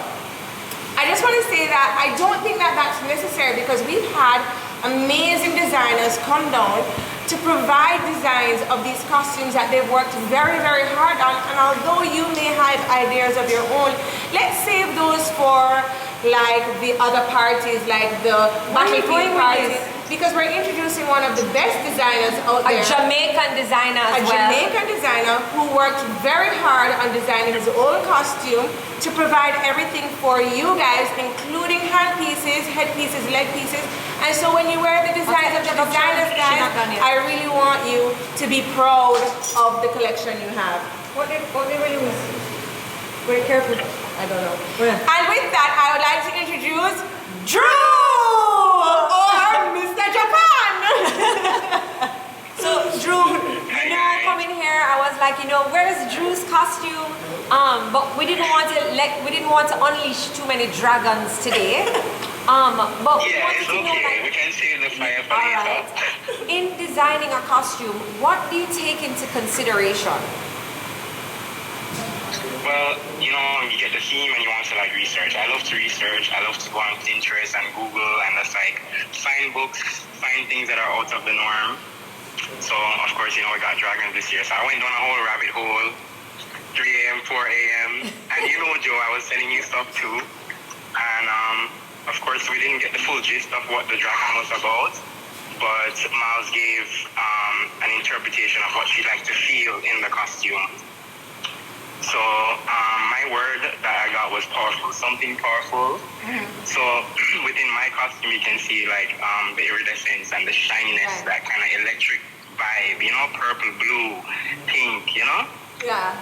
S2: I just want to say that I don't think that that's necessary, because we've had amazing designers come down to provide designs of these costumes that they've worked very, very hard on. And although you may have ideas of your own, let's save those for like the other parties, like the
S1: Where are we going
S2: battlefield
S1: with
S2: parties,
S1: this?
S2: because we're introducing one of the best designers out
S1: A
S2: there.
S1: Jamaican designer as
S2: A
S1: well.
S2: Jamaican designer who worked very hard on designing his own costume to provide everything for you guys, including hand pieces, head pieces, leg pieces. And so when you wear the designs of the designers, guys,
S1: She's not done yet.
S2: I really want you to be proud of the collection you have.
S1: What they really was? Very careful. I don't know.
S2: And with that, I would like to introduce Drew, or Mr. Japan.
S1: So Drew, you know, coming here, I was like, you know, where's Drew's costume? But we didn't want to unleash too many dragons today. But we
S4: Yeah,
S1: wanted
S4: it's
S1: to know,
S4: okay.
S1: like,
S4: We can see in the fire for
S1: all
S4: later.
S1: right, in designing a costume, what do you take into consideration?
S4: Well, well, you know, you get the theme and you want to like research. I love to research. I love to go on Pinterest and Google and just like find books, find things that are out of the norm. So of course, you know, we got dragons this year. So I went down a whole rabbit hole, 3 a.m., 4 a.m. And you know, Joe, I was sending you stuff too. And of course, we didn't get the full gist of what the dragon was about. But Miles gave an interpretation of what she liked to feel in the costume. So my word that I got was powerful, something powerful. So within my costume, you can see like the iridescence and the shininess, that kind of electric vibe, you know, purple, blue, pink, you know?
S2: Yeah.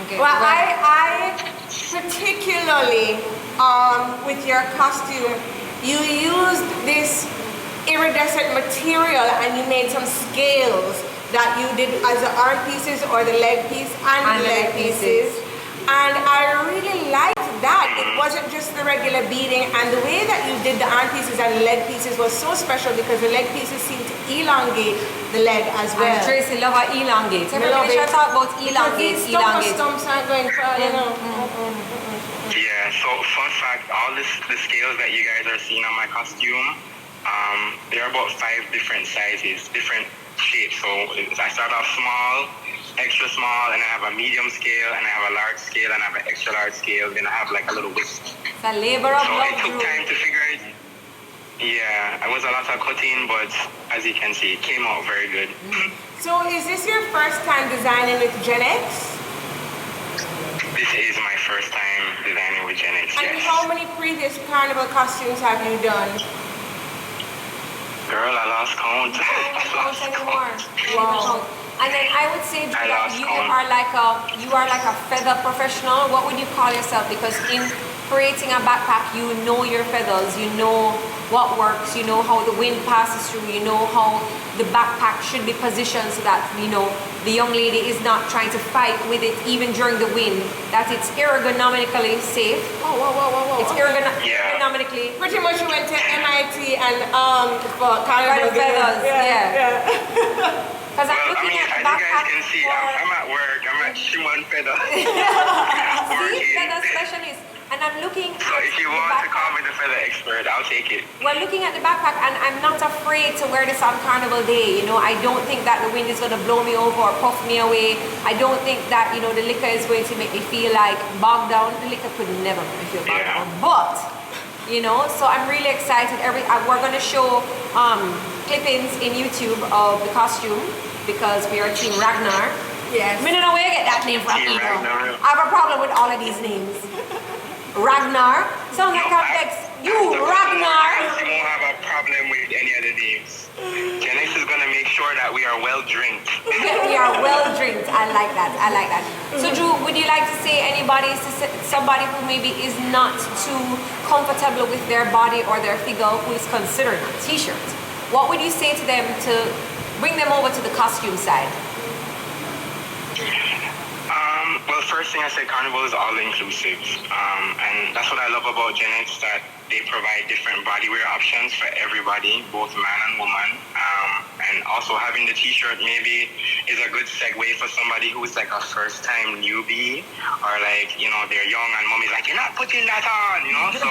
S1: Okay.
S2: Well, I particularly with your costume, you used this iridescent material and you made some scales that you did as the arm pieces or the leg piece and the leg pieces. And I really liked that. It wasn't just the regular beading, and the way that you did the arm pieces and the leg pieces was so special because the leg pieces seem to elongate the leg as well.
S1: And Tracy love her elongate. Everybody should talk about elongate, elongate.
S2: Stumps aren't going far, you know.
S4: Yeah, so fun fact, all the scales that you guys are seeing on my costume, they're about 5 different sizes, different shapes. So I start off small, extra small, and I have a medium scale, and I have a large scale, and I have an extra large scale, then I have like a little wisp.
S1: It's a labor of
S4: So
S1: love.
S4: it took time to figure it. Yeah, it was a lot of cutting, but as you can see, it came out very good.
S2: So is this your first time designing with Gen X?
S4: This is my first time designing with Gen X,
S2: And
S4: yes.
S2: how many previous carnival costumes have you done?
S4: Girl, I lost count.
S1: Don't anymore.
S2: Wow.
S1: And then I would say
S4: I
S1: that
S4: lost
S1: you
S4: count.
S1: are like a feather professional. What would you call yourself? Because in creating a backpack, you know your feathers, you know what works, you know how the wind passes through, you know how the backpack should be positioned so that, you know, the young lady is not trying to fight with it even during the wind, that it's ergonomically safe. It's ergonomically.
S2: Pretty much you went to MIT and for carnival
S1: feathers, yeah. Because
S4: Well,
S1: I'm
S4: I
S1: looking
S4: mean,
S1: at the
S4: as you guys
S1: backpack
S4: can see, I'm at work. I'm at Shimon Feather.
S1: See,
S4: Working.
S1: feather specialist. And I'm looking
S4: So if you want to call me the feather expert, I'll take it.
S1: Well, looking at the backpack, and I'm not afraid to wear this on Carnival Day. You know, I don't think that the wind is going to blow me over or puff me away. I don't think that, you know, the liquor is going to make me feel like bogged down. The liquor could never make me feel bogged down. But, you know, so I'm really excited. We're going to show clippings in YouTube of the costume because we are Team Ragnar.
S2: Yes.
S1: I don't know where you get that name from
S4: Team
S1: either.
S4: Ragnar.
S1: I have a problem with all of these names. Ragnar sounds like complex. You Ragnar.
S4: You won't have a problem with any of the names. Gen X is gonna make sure that we are well drinked.
S1: We are well drinked. I like that. I like that. So Drew, would you like to say somebody who maybe is not too comfortable with their body or their figure, who is considering a t-shirt? What would you say to them to bring them over to the costume side?
S4: Well, first thing I say, Carnival is all inclusive, and that's what I love about Gen X, that they provide different bodywear options for everybody, both man and woman, and also having the t-shirt maybe is a good segue for somebody who's like a first-time newbie, or like, you know, they're young and mommy's like, you're not putting that on, you know, so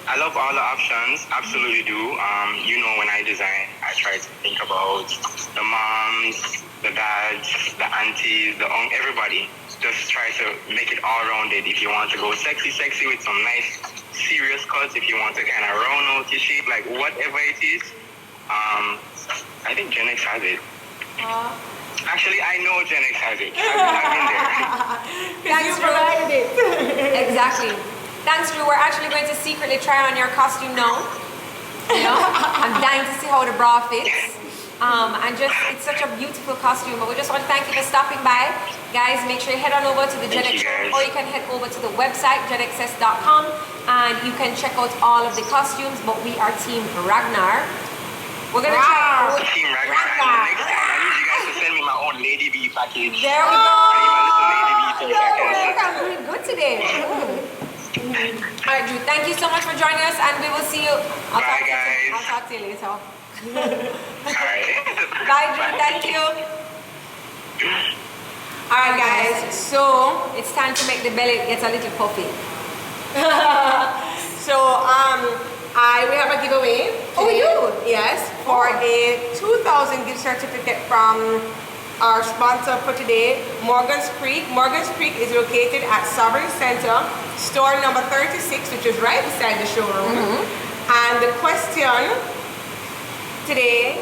S4: I love all the options, absolutely do. You know, when I design, I try to think about the moms, the dads, the aunties, everybody. Just try to make it all rounded. If you want to go sexy with some nice serious cuts, if you want to kind of round out your shape, like whatever it is, I think Gen X has it. Actually, I know Gen X has it. I've been there.
S2: Thanks for provided it.
S1: Exactly. Thanks, Drew. We're actually going to secretly try on your costume now. You know, I'm dying to see how the bra fits. And just, it's such a beautiful costume, but we just want to thank you for stopping by. Guys, make sure you head on over to the Gen X Showroom, or you can head over to the website, GenXS.com, and you can check out all of the costumes, but we are Team Ragnar. We're going to try
S4: Team Ragnar. Next time, I need you guys to send me my own Lady B package.
S1: There we go.
S4: I need my little Lady B piece.
S1: I'm doing good today. All right, Drew, thank you so much for joining us, and we will see you.
S4: Bye, guys.
S1: I'll talk to you later.
S4: All right.
S1: Bye, Drew. Thank you.
S2: Alright guys, so
S1: It's time to make the belly get a little puffy.
S2: we have a giveaway.
S1: Oh, we do?
S2: Yes, for a 2,000 gift certificate from our sponsor for today, Morgan's Creek. Morgan's Creek is located at Sovereign Centre, store number 36, which is right beside the showroom. And the question today.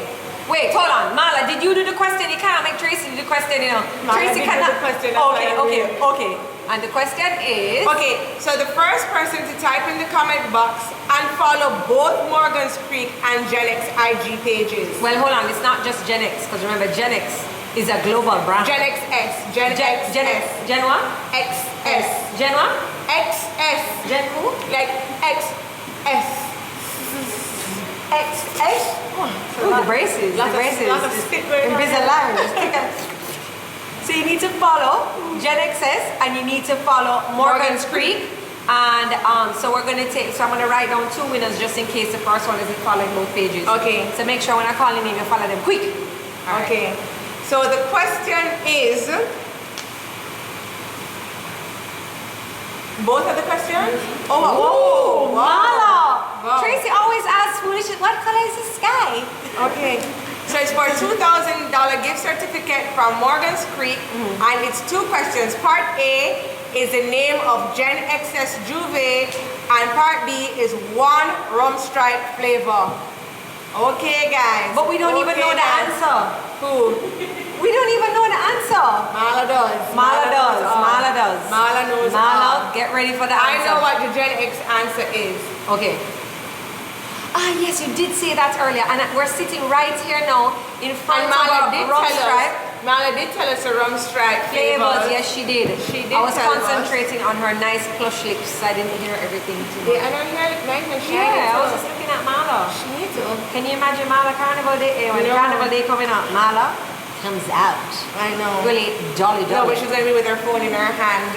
S1: Wait, hold on. Mala, did you do the question? You can't make Tracy do the question, you know.
S2: Mala
S1: Tracy
S2: did do
S1: cannot.
S2: the question,
S1: Okay. And the question is.
S2: Okay, so the first person to type in the comment box and follow both Morgan's Creek and GenX IG pages.
S1: Well, hold on. It's not just Gen X, because remember, Gen X is a global brand.
S2: GenXS. GenXS.
S1: Gen what?
S2: XS.
S1: Gen what?
S2: XS.
S1: Gen who?
S2: Like XS. XS.
S1: Oh, the braces. The braces.
S2: Lot of spit going on.
S1: Invisalign. So you need to follow GenXS and you need to follow Morgan's Creek. And so we're going to so I'm going to write down 2 winners just in case the first one isn't following both pages.
S2: Okay.
S1: So make sure when I call your name, you follow them quick. All
S2: Okay. So the question is, both of the questions?
S1: Oh,
S2: wow.
S1: Mala.
S2: Wow.
S1: Tracy always asks foolish, what color is the sky?
S2: Okay. So it's for a $2,000 gift certificate from Morgan's Creek, and it's 2 questions. Part A is the name of Gen XS Juve, and part B is 1 rum stripe flavor. Okay, guys.
S1: But we don't even know the answer.
S2: Who?
S1: We don't even know the answer.
S2: Mala does.
S1: Mala does. Mala does.
S2: Mala knows.
S1: Mala, get ready for the answer.
S2: I know what the Gen X answer is.
S1: Okay. Ah, yes, you did say that earlier, and we're sitting right here now in front
S2: And
S1: of
S2: Mala
S1: a
S2: did
S1: rum
S2: tell
S1: stripe.
S2: us. Mala did tell us a rum stripe
S1: Flavors, yes, she did.
S2: She did
S1: I was
S2: tell us.
S1: concentrating on her nice plush lips. I didn't hear everything too much.
S2: Yeah, I don't hear it nice and shiny.
S1: Yeah, I was
S2: too.
S1: just looking at Mala.
S2: She needs to.
S1: Can you imagine Mala Carnival Day? When
S2: No.
S1: Carnival Day coming up, Mala comes out.
S2: I know.
S1: Really jolly.
S2: No, but she's gonna be with her phone in her hand.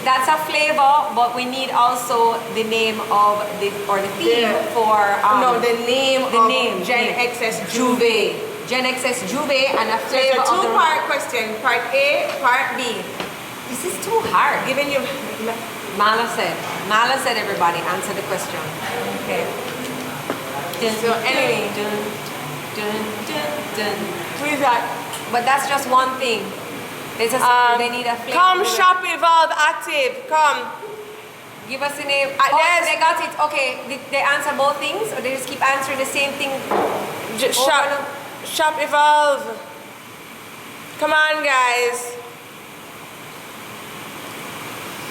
S1: That's a flavor, but we need also the name of the theme
S2: Yeah.
S1: for
S2: No, the name
S1: the
S2: of
S1: name
S2: Gen
S1: name.
S2: XS Juve.
S1: Gen XS Juve and a
S2: So it's
S1: flavor
S2: a
S1: of the.
S2: 2-part question. Part A, part B.
S1: This is too hard.
S2: Giving you.
S1: Mala said everybody answer the question.
S2: Okay.
S1: Dun,
S2: So anyway.
S1: dun, dun, dun, dun.
S2: Who is that?
S1: But that's just one thing. They just they need a flavor.
S2: Come shop Evolve Active. Come.
S1: Give us the name.
S2: Yes.
S1: They got it. Okay, they answer both things, or they just keep answering the same thing.
S2: Shop Evolve. Come on, guys.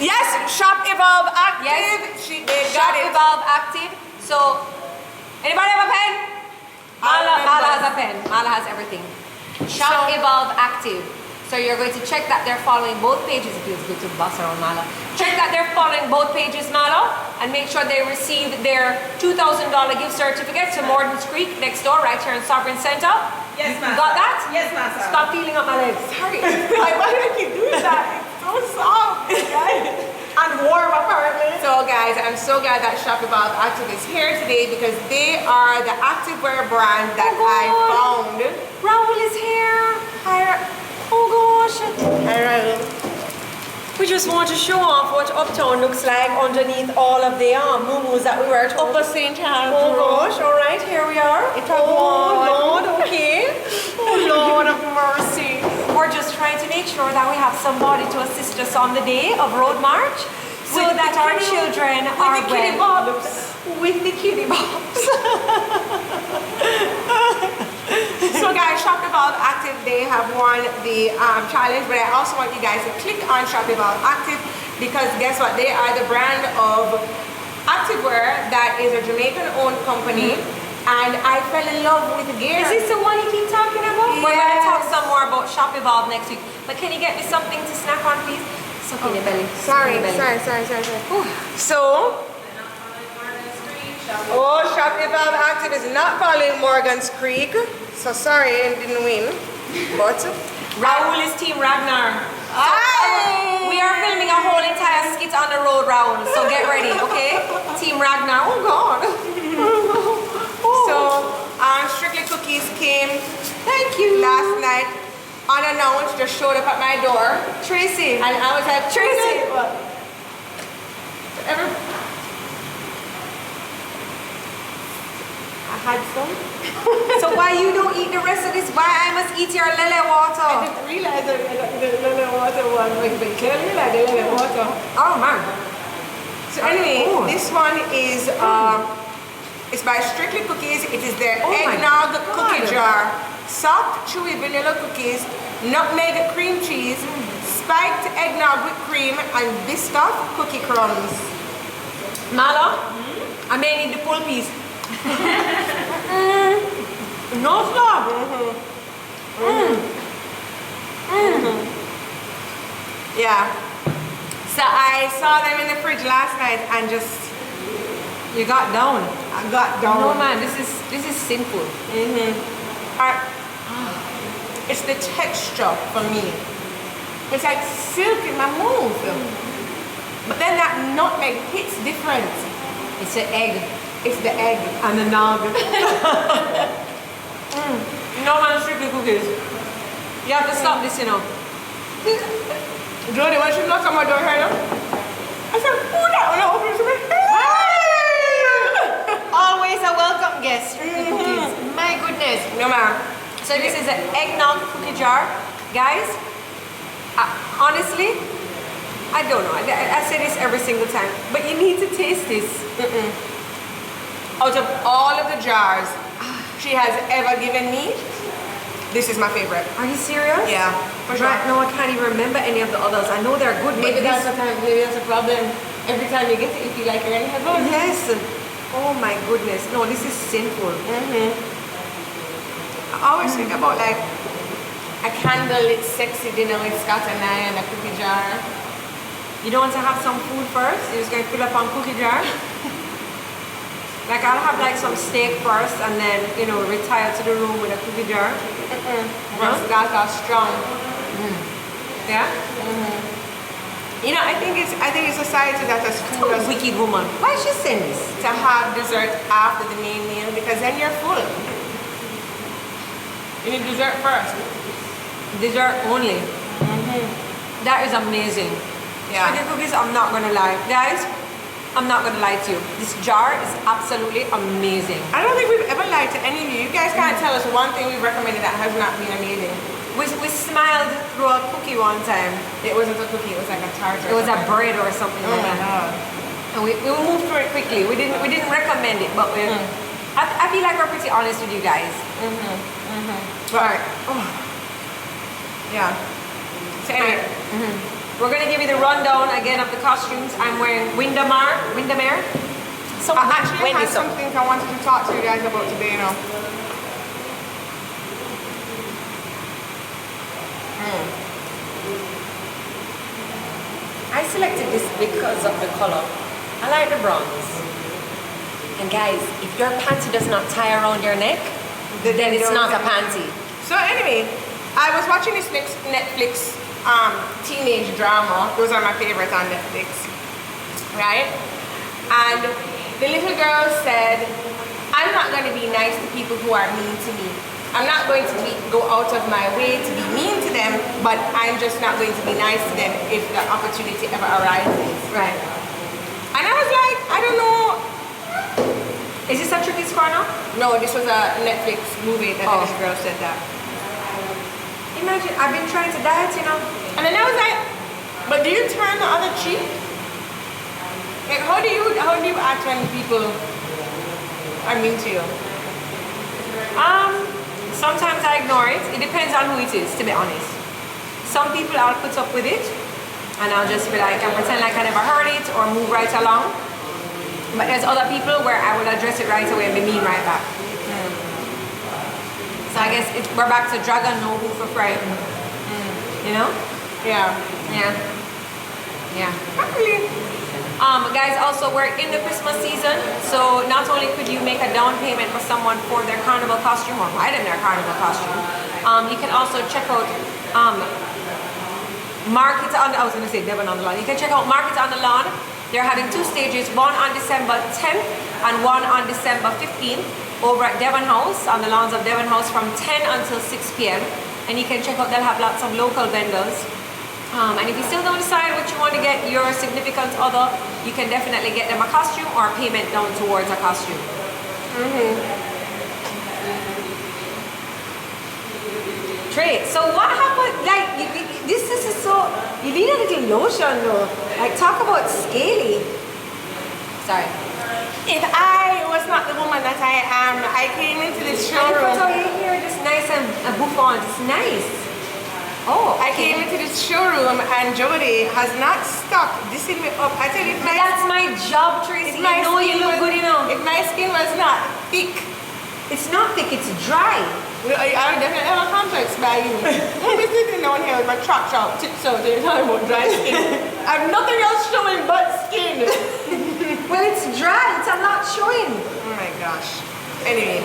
S2: Yes, Shop Evolve Active.
S1: Yes.
S2: They
S1: Shop
S2: got it.
S1: Evolve Active. So, anybody have a pen? Mala has a pen. Mala has everything. Shop Evolve Active. So you're going to check that they're following both pages. It feels good to boss around Mala. Check that they're following both pages, Mala, and make sure they receive their $2,000 gift certificate to Morgan's Creek next door, right here in Sovereign Centre.
S3: Yes,
S1: You
S3: ma'am.
S1: got that?
S3: Yes, ma'am.
S1: Stop feeling up my legs.
S2: Sorry. Like, why do I keep doing that? It's so soft, guys. And warm, apparently. So, guys, I'm so glad that Shop Evolve Active is here today because they are the activewear brand that I found.
S1: Raul is here. Hi. Oh gosh.
S2: Hi, Raul.
S1: We just want to show off what Uptown looks like underneath all of the muumuus that we wear at
S2: Upper St. Helens.
S1: Oh gosh, all right, here we are. Lord, okay. Oh Lord of mercy. We're just trying to make sure that we have somebody to assist us on the day of Road March so that our children are
S2: the kitty
S1: well.
S2: bobs.
S1: With the kitty bobs.
S2: So guys, Shop Evolve Active, they have won the challenge, but I also want you guys to click on Shop Evolve Active because guess what? They are the brand of activewear that is a Jamaican-owned company, and I fell in love with the gear.
S1: Is this the one you keep talking about?
S2: Yes.
S1: We're going to talk some more about Shop Evolve next week. But can you get me something to snack on, please? Suck in your belly.
S2: Sorry. So, Shop Evolve Active is not following Morgan's Creek. So sorry, I didn't win. But
S1: Raul is Team Ragnar.
S2: Hi!
S1: We are filming a whole entire skit on the road, Raul. So get ready, okay? Team Ragnar. Oh God.
S2: So Strictly Cookies came
S1: Thank you.
S2: last night. unannounced, just showed up at my door.
S1: Tracy.
S2: And I was like,
S1: Tracy.
S2: What? I had some.
S1: So why you don't eat the rest of this? Why I must eat your lele
S2: I
S1: water?
S2: didn't realize that the lily water one, but clearly like the lily water.
S1: Oh man.
S2: So anyway,
S1: Oh.
S2: this one is it's by Strictly Cookies. It is their
S1: Oh my
S2: eggnog
S1: God.
S2: cookie jar. Soft, chewy vanilla cookies, nutmeg cream cheese, spiked eggnog whipped cream, and Biscoff cookie crumbs.
S1: Mala, I may need the full piece. No stop.
S2: Yeah. So I saw them in the fridge last night and just
S1: You got down.
S2: I got down.
S1: No man, this is sinful.
S2: It's the texture for me. It's like silk in my mouth. But then that nutmeg hits different.
S1: It's an egg
S2: It's the egg.
S1: and the nog. No man, Strictly Cookies. You have to stop this, you know.
S2: Jodi, when she knocked on my door here, I said, who that? When I opened it, she went,
S1: Always a welcome guest, Strictly Cookies. My goodness.
S2: no ma'am.
S1: So this is an eggnog cookie jar. Guys, honestly, I don't know. I say this every single time, but you need to taste this.
S2: Out of all of the jars she has ever given me, this is my favorite.
S1: Are you serious?
S2: Yeah, for sure.
S1: Right now I can't even remember any of the others. I know they're good,
S2: Maybe
S1: but
S2: maybe that's a problem. Every time you get it, you feel like you're in heaven.
S1: yes. Oh my goodness. No, this is sinful.
S2: I always think about like a candlelit sexy dinner with Scott and I and a cookie jar.
S1: You don't want to have some food first? You're just going to fill up on cookie jar? Like I'll have like some steak first and then, you know, retire to the room with a cookie jar.
S2: Once that are strong.
S1: Yeah?
S2: You know, I think it's a society that has schooled us
S1: Wicked woman. Why is she saying this?
S2: to have dessert after the main meal because then you're full. You need dessert first.
S1: Dessert only. That is amazing.
S2: Yeah.
S1: Strictly Cookies, I'm not gonna lie. Guys, I'm not gonna lie to you. This jar is absolutely amazing.
S2: I don't think we've ever lied to any of you. You guys can't tell us one thing we've recommended that has not been amazing.
S1: We smiled through a cookie one time.
S2: It wasn't a cookie, it was like a tart.
S1: It was a bread or something
S2: Oh
S1: like
S2: my
S1: that.
S2: god.
S1: And we moved through it quickly. We didn't recommend it, but I feel like we're pretty honest with you guys.
S2: But, yeah. So anyway,
S1: We're gonna give you the rundown again of the costumes. I'm wearing Windermere. So
S2: I actually
S1: Wendy,
S2: had some things I wanted to talk to you guys about today, you know.
S1: I selected this because of the color. I like the bronze. And guys, if your panty does not tie around your neck, then it's not a panty.
S2: So anyway, I was watching this Netflix teenage drama. Those are my favorites on Netflix, right? And the little girl said, I'm not going to be nice to people who are mean to me. I'm not going to go out of my way to be mean to them, but I'm just not going to be nice to them if the opportunity ever arises.
S1: Right.
S2: And I was like, I don't know.
S1: Is this a Tricky's Corner?
S2: No, this was a Netflix movie that the little girl said that.
S1: Imagine, I've been trying to diet, you know.
S2: And then I was like, but do you turn the other cheek? Like, how do you act when people are mean to you?
S1: Sometimes I ignore it. It depends on who it is, to be honest. Some people I'll put up with it, and I'll just be like, and pretend like I never heard it, or move right along. But there's other people where I will address it right away and be mean right back. So I guess we're back to dragon, no who for fright. You know?
S2: Yeah. Actually,
S1: Guys, also we're in the Christmas season, so not only could you make a down payment for someone for their carnival costume or buy them their carnival costume, you can also check out Market on the, I was going to say Devon on the Lawn. You can check out Market on the Lawn. They're having 2 stages, one on December 10th and one on December 15th over at Devon House, on the lawns of Devon House from 10 until 6 p.m. and you can check out, they'll have lots of local vendors. And if you still don't decide what you want to get your significant other, you can definitely get them a costume or a payment down towards a costume. Trey, so what happened? Like, this is so, you need a little lotion though. Like, talk about scaly. Sorry.
S2: If I was not the woman that I am, I came into this
S1: And you put
S2: showroom.
S1: out your hair just nice and bouffant. It's nice. Oh,
S2: I came into this showroom and Jodi has not stopped dissing me up. I tell you,
S1: But that's my job, Tracy.
S2: if my
S1: You know you
S2: skin
S1: look
S2: was-
S1: good enough.
S2: If my skin was not thick,
S1: It's not thick, it's dry.
S2: I would definitely have a complex by you. I'm just sitting down here with my trap tips out there talking about dry skin. I have nothing else showing but skin.
S1: Well, it's dry. It's a lot showing.
S2: Oh my gosh. Anyway.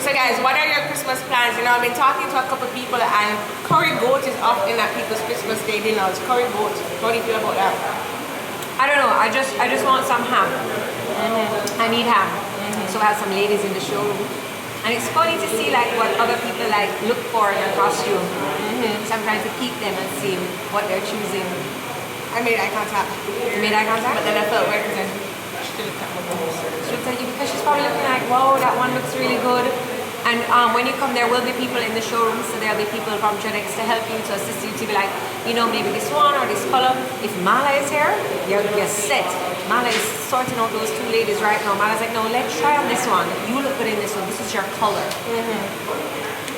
S2: So guys, what are your Christmas plans? You know, I've been talking to a couple of people and curry goat is often at people's Christmas day dinners. Curry goat. How do you feel about that?
S1: I don't know. I just want some ham. I need ham. So I have some ladies in the showroom. And it's funny to see like what other people like look for in a costume. So I'm trying to peek them and see what they're choosing.
S2: I made eye contact.
S1: You made eye contact?
S2: But then I felt weird because she looked at my bones.
S1: She looks at you because she's probably looking like, whoa, that one looks really good. And when you come, there will be people in the showroom, so there'll be people from GenX to help you, to assist you, to be like, you know, maybe this one or this color. If Mala is here, you're set. Mala is sorting out those two ladies right now. Mala's like, no, let's try on this one. You look good in this one. This is your color.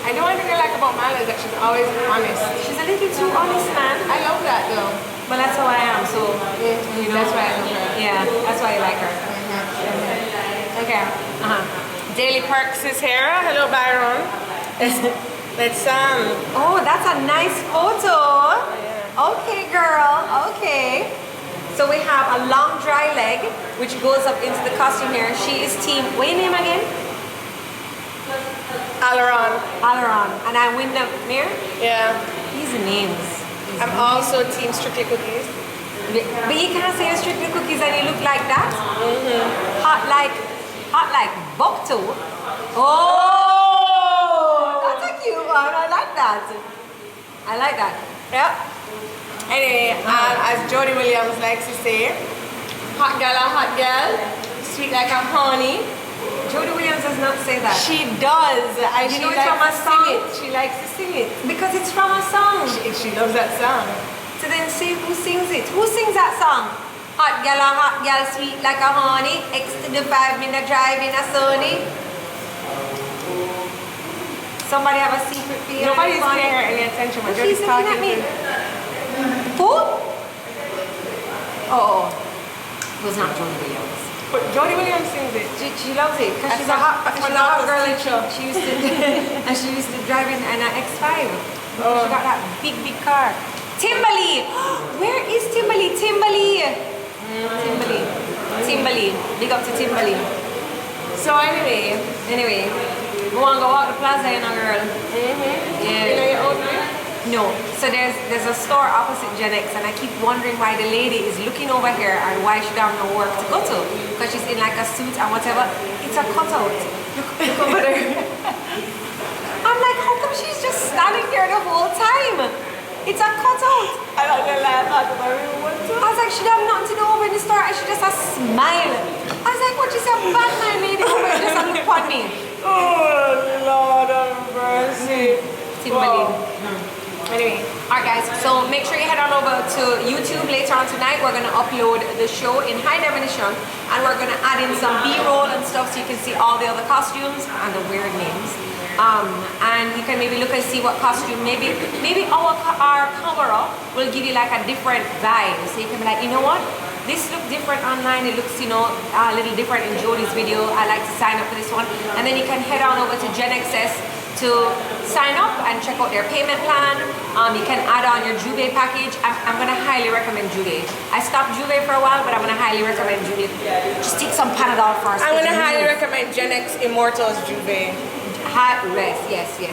S2: I know one thing I like about Mala is that she's always honest.
S1: She's a little too honest, man.
S2: I love that though.
S1: But that's how I am, so, you know.
S2: That's why I love her.
S1: Yeah, that's why I like her.
S2: Okay. Daily Perks is here. Hello, Byron. Let's
S1: Oh, that's a nice photo. Okay, girl. Okay. So we have a long dry leg, which goes up into the costume here. She is team, what your name again?
S2: Alaron.
S1: Alaron. And I'm Wyndham Mir.
S2: Yeah.
S1: These names.
S2: I'm also Team Strictly Cookies.
S1: But you can't say you're strictly cookies and you look like that. Hot like Bokto. Oh, that's a cute one. I like that. I like that.
S2: Yep. Anyway, as Jodi Williams likes to say, hot girl, sweet like a honey.
S1: Jodi Williams does not say that.
S2: She does. And
S1: You
S2: she
S1: know it's
S2: likes
S1: from a
S2: to
S1: song?
S2: sing it. She likes to sing it.
S1: Because it's from a song.
S2: She loves that song.
S1: So then see who sings it. Who sings that song? Hot gal, sweet like a honey. X to the 5 minute drive in a sunny. Somebody have a secret for you?
S2: Nobody's paying her any attention when
S1: She's
S2: Jodi's
S1: looking
S2: talking
S1: at me.
S2: to
S1: Who? Oh, it was not Jodi Williams.
S2: But Jodi Williams sings it.
S1: She loves it because she's a
S2: That's
S1: hot,
S2: my
S1: she's a hot
S2: daughter's
S1: girl and
S2: teacher.
S1: she used to and she used to drive in an X5.
S2: Oh.
S1: She got that big car. Timberly, where is Timberly? Timberly, big up to Timberly.
S2: So anyway,
S1: We want to go out to Plaza, you know, girl.
S2: you know
S1: Yeah.
S2: your outfit?
S1: No. So there's a store opposite GenX, and I keep wondering why the lady is looking over here and why she don't have no work to go to. Because she's in like a suit and whatever. It's a cutout. Look over there. I'm like, how come she's just standing there the whole time? It's a cutout.
S2: I'm not gonna lie, I thought about it once.
S1: I was like, she have nothing to do over in the store, and she just a smile. I was like, what, she's a Batman lady over here just a look at me.
S2: Oh, Lord of mercy.
S1: Timberly.
S2: Anyway,
S1: Alright guys, so make sure you head on over to YouTube later on tonight. We're going to upload the show in high definition, and we're going to add in some B-roll and stuff so you can see all the other costumes and the weird names. And you can maybe look and see what costume, maybe our cover-up will give you like a different vibe. So you can be like, you know what? This looked different online. It looks, you know, a little different in Jodi's video. I like to sign up for this one. And then you can head on over to GenXS to sign up and check out their payment plan. You can add on your Juve package. I'm going to highly recommend Juve. I stopped Juve for a while, but I'm going to highly recommend Juve. Just take some Panadol first.
S2: I'm gonna highly recommend Gen X Immortals Juve.
S1: Yes.
S2: Do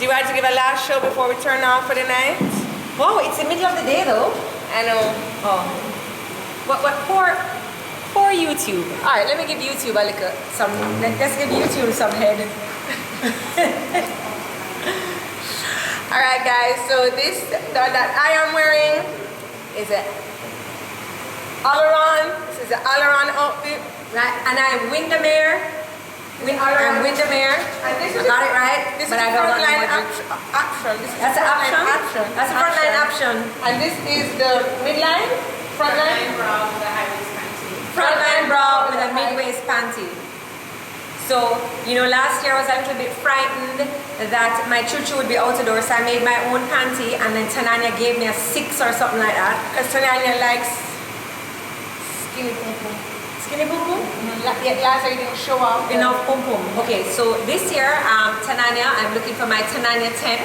S2: you want to give a last show before we turn off for the night?
S1: Wow, it's the middle of the day though.
S2: I know.
S1: Oh. What poor YouTube. Alright, let me give YouTube a little let's give YouTube some head.
S2: Alright guys, so this that I am wearing is a Alaron. This is the Alaron outfit.
S1: Right, and I'm Windermere. I'm Windermere.
S2: And this is
S1: got it right.
S2: This
S1: but
S2: is
S1: I
S2: a
S1: don't know
S2: frontline
S1: what
S2: option. This is
S1: That's an option.
S2: option.
S1: That's a frontline option.
S2: And this is the midline. Frontline
S3: bra with a high waist panty.
S1: Frontline bra with a mid-waist panty. So, you know, last year I was a little bit frightened that my chuchu would be out the door, so I made my own panty, and then Tananya gave me a 6 or something like that.
S2: because Tananya likes skinny pum pum.
S1: Skinny pum pum?
S2: Last year you didn't show off
S1: Enough pum pum. Okay, so this year, Tananya, I'm looking for my Tananya 10.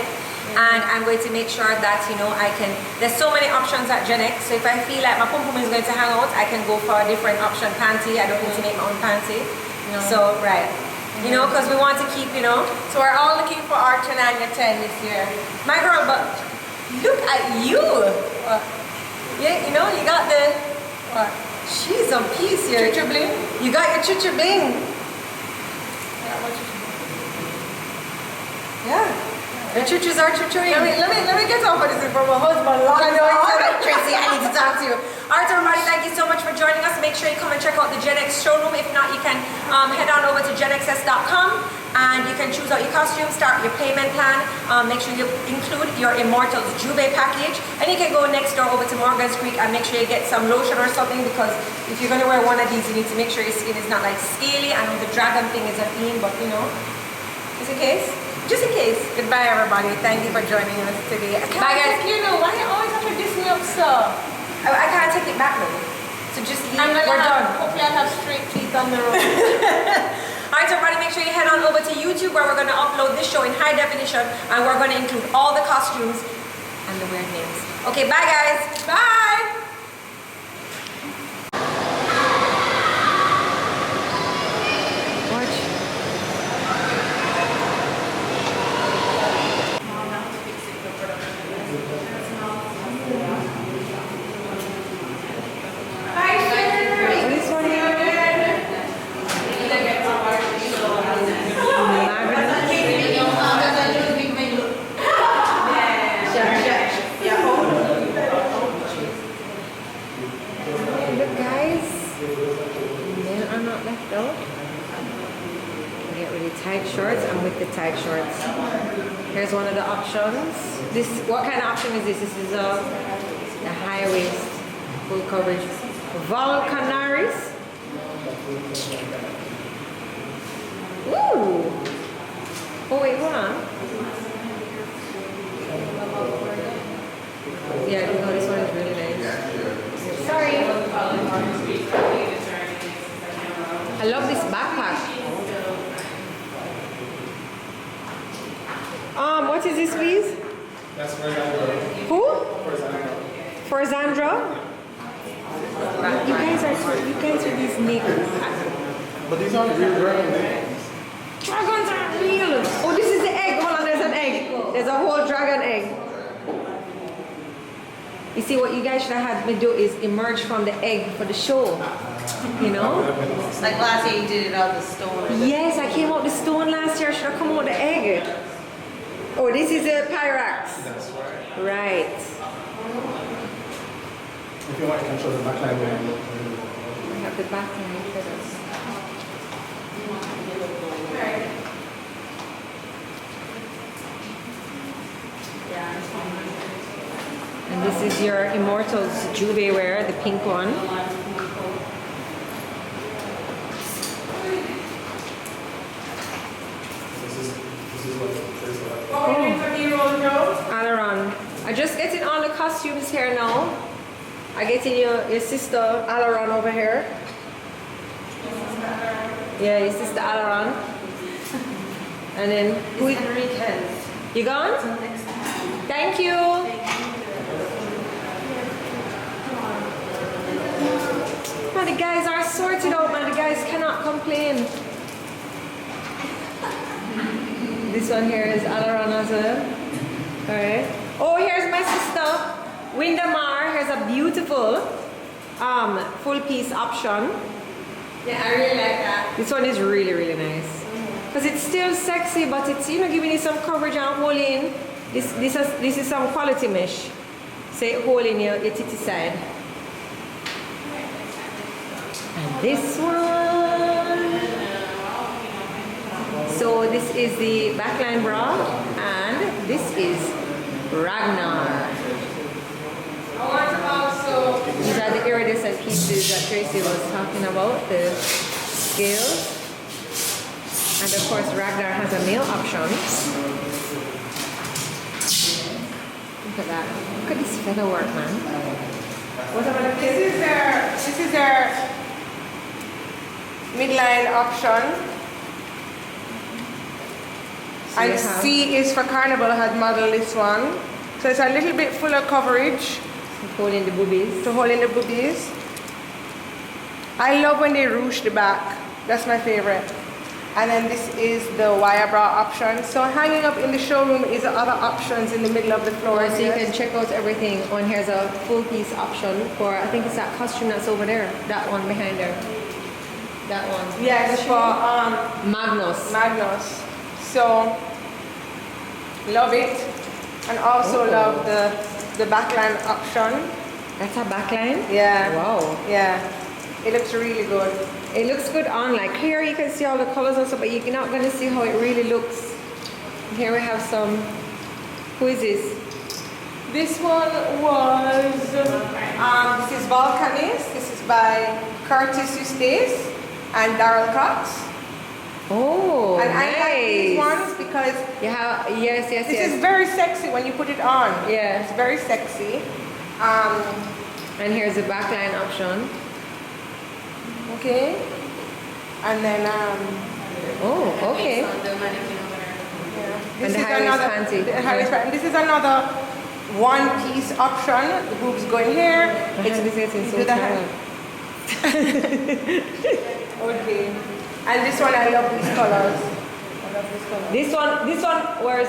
S1: And I'm going to make sure that, you know, there's so many options at Gen X, so if I feel like my pum pum is going to hang out, I can go for a different option panty. I don't need to make my own panty.
S2: No.
S1: So, right. You know, because we want to keep, you know.
S2: So we're all looking for our Tananya 10 this year.
S1: My girl, but look at you. Yeah, you know, you got the, she's on piece here.
S2: Chuchu bling.
S1: You got your chuchu bling. Yeah. Your chuchus are chuchuing.
S2: Let me get off of this before my husband locks
S1: I know,
S2: on.
S1: Tracy, I need to talk to you. Alright everybody, thank you so much for joining us. Make sure you come and check out the Gen X showroom. If not, you can head on over to genxs.com and you can choose out your costume, start your payment plan. Make sure you include your Immortals Juve package. And you can go next door over to Morgan's Creek and make sure you get some lotion or something, because if you're going to wear one of these, you need to make sure your skin is not like scaly. I know the dragon thing is a theme, but you know, just in case. Just in case.
S2: Goodbye everybody. Thank you for joining us today.
S1: Bye guys.
S2: You know, why you always have to diss me up so?
S1: I can't take it back though. So just leave. We're done.
S2: Hopefully I'll have straight teeth on the road.
S1: Alright everybody, make sure you head on over to YouTube where we're going to upload this show in high definition, and we're going to include all the costumes and the weird names. Okay, bye guys.
S2: Bye.
S1: Watch. This one here. Look guys, men are not left out. We get really tight shorts, and with the tight shorts, here's one of the options. This, what kind of option is this? This is a high waist, full coverage, Volcanaris. Ooh. Oh wait, hold on. Yeah, you know this one is really nice. Sorry. I love this backpack. What is this, please?
S5: That's for Zandra.
S1: Who?
S5: For Zandra.
S1: For Zandra? You guys are these niggas.
S5: But these aren't real dragons.
S1: Dragons aren't real. Oh, this is the egg. Hold on, there's an egg. There's a whole dragon egg. You see, what you guys should have had me do is emerge from the egg for the show. You know?
S3: Like last year you did it out the stone.
S1: Yes, I came out the stone last year. I should have come out the egg. Oh, this is a Pyrax.
S5: That's right.
S1: Right.
S5: If you want, you can show the backline there.
S1: I have the back line for this. And this is your Immortals Juve wear, the pink one.
S5: This is what it is.
S1: Alaron. I'm just getting all the costumes here now. I'm getting your sister Alaron over here. Yeah, your sister Alaron. And then who is
S3: Enriquez.
S1: you gone? Thank you. Man, the guys are sorted out, man. The guys cannot complain. This one here is Alaron as well. Alright. Oh, here's my sister, Windamar. Here's a beautiful full piece option.
S2: Yeah, I really like that.
S1: This one is really, really nice. Because it's still sexy, but it's, you know, giving you some coverage and holding This is some quality mesh. So it hold in your titty side. And this one. So this is the backline bra, and this is Ragnar.
S2: I want to also.
S1: These are the iridescent pieces that Tracy was talking about, the scales. And of course Ragnar has a male option. Look at that. Look at this feather work, man. What about
S2: This is their midline option.
S1: So
S2: And
S1: you have-
S2: C is for Carnival, had modeled this one. So it's a little bit fuller coverage
S1: holding the boobies.
S2: to hold in the boobies. I love when they ruche the back. That's my favorite. And then this is the wire bra option. So hanging up in the showroom is the other options in the middle of the floor.
S1: So you can check out everything. On here's a full piece option for, I think it's that costume that's over there. That one behind there. That one.
S2: Yes, for
S1: Magnus.
S2: So love it. And also love the backline option.
S1: That's a backline?
S2: Yeah.
S1: Wow.
S2: Yeah. It looks really good.
S1: It looks good on, like here you can see all the colors and stuff, but you're not going to see how it really looks. Here we have some, who is this?
S2: This one was, this is Volcanis. This is by Curtis Eustace and Daryl Cox.
S1: Oh,
S2: And
S1: nice.
S2: I like these ones because
S1: Yes.
S2: this is very sexy when you put it on.
S1: Yeah.
S2: It's very sexy.
S1: And here's the backline option.
S2: Okay. And then,
S1: Oh, okay.
S3: On the mannequin over there.
S2: yeah.
S1: And the high-waist panty.
S2: The high-waist panty. This is another one-piece option. The boobs go in here.
S1: My hand is getting
S2: you
S1: so
S2: do the
S1: tired.
S2: Okay. And this one, I love these colors. I love this color.
S1: This one was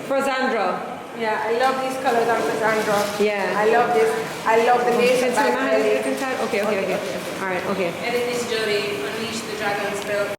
S1: for Zandra.
S2: Yeah, I love these colors on Cassandra.
S1: Yeah.
S2: I love this. I love the lace
S1: Can
S2: back
S1: my hand is
S2: belly.
S1: getting tired? Okay. All right, okay.
S3: And then this Jodi, Unleash the Dragon spell.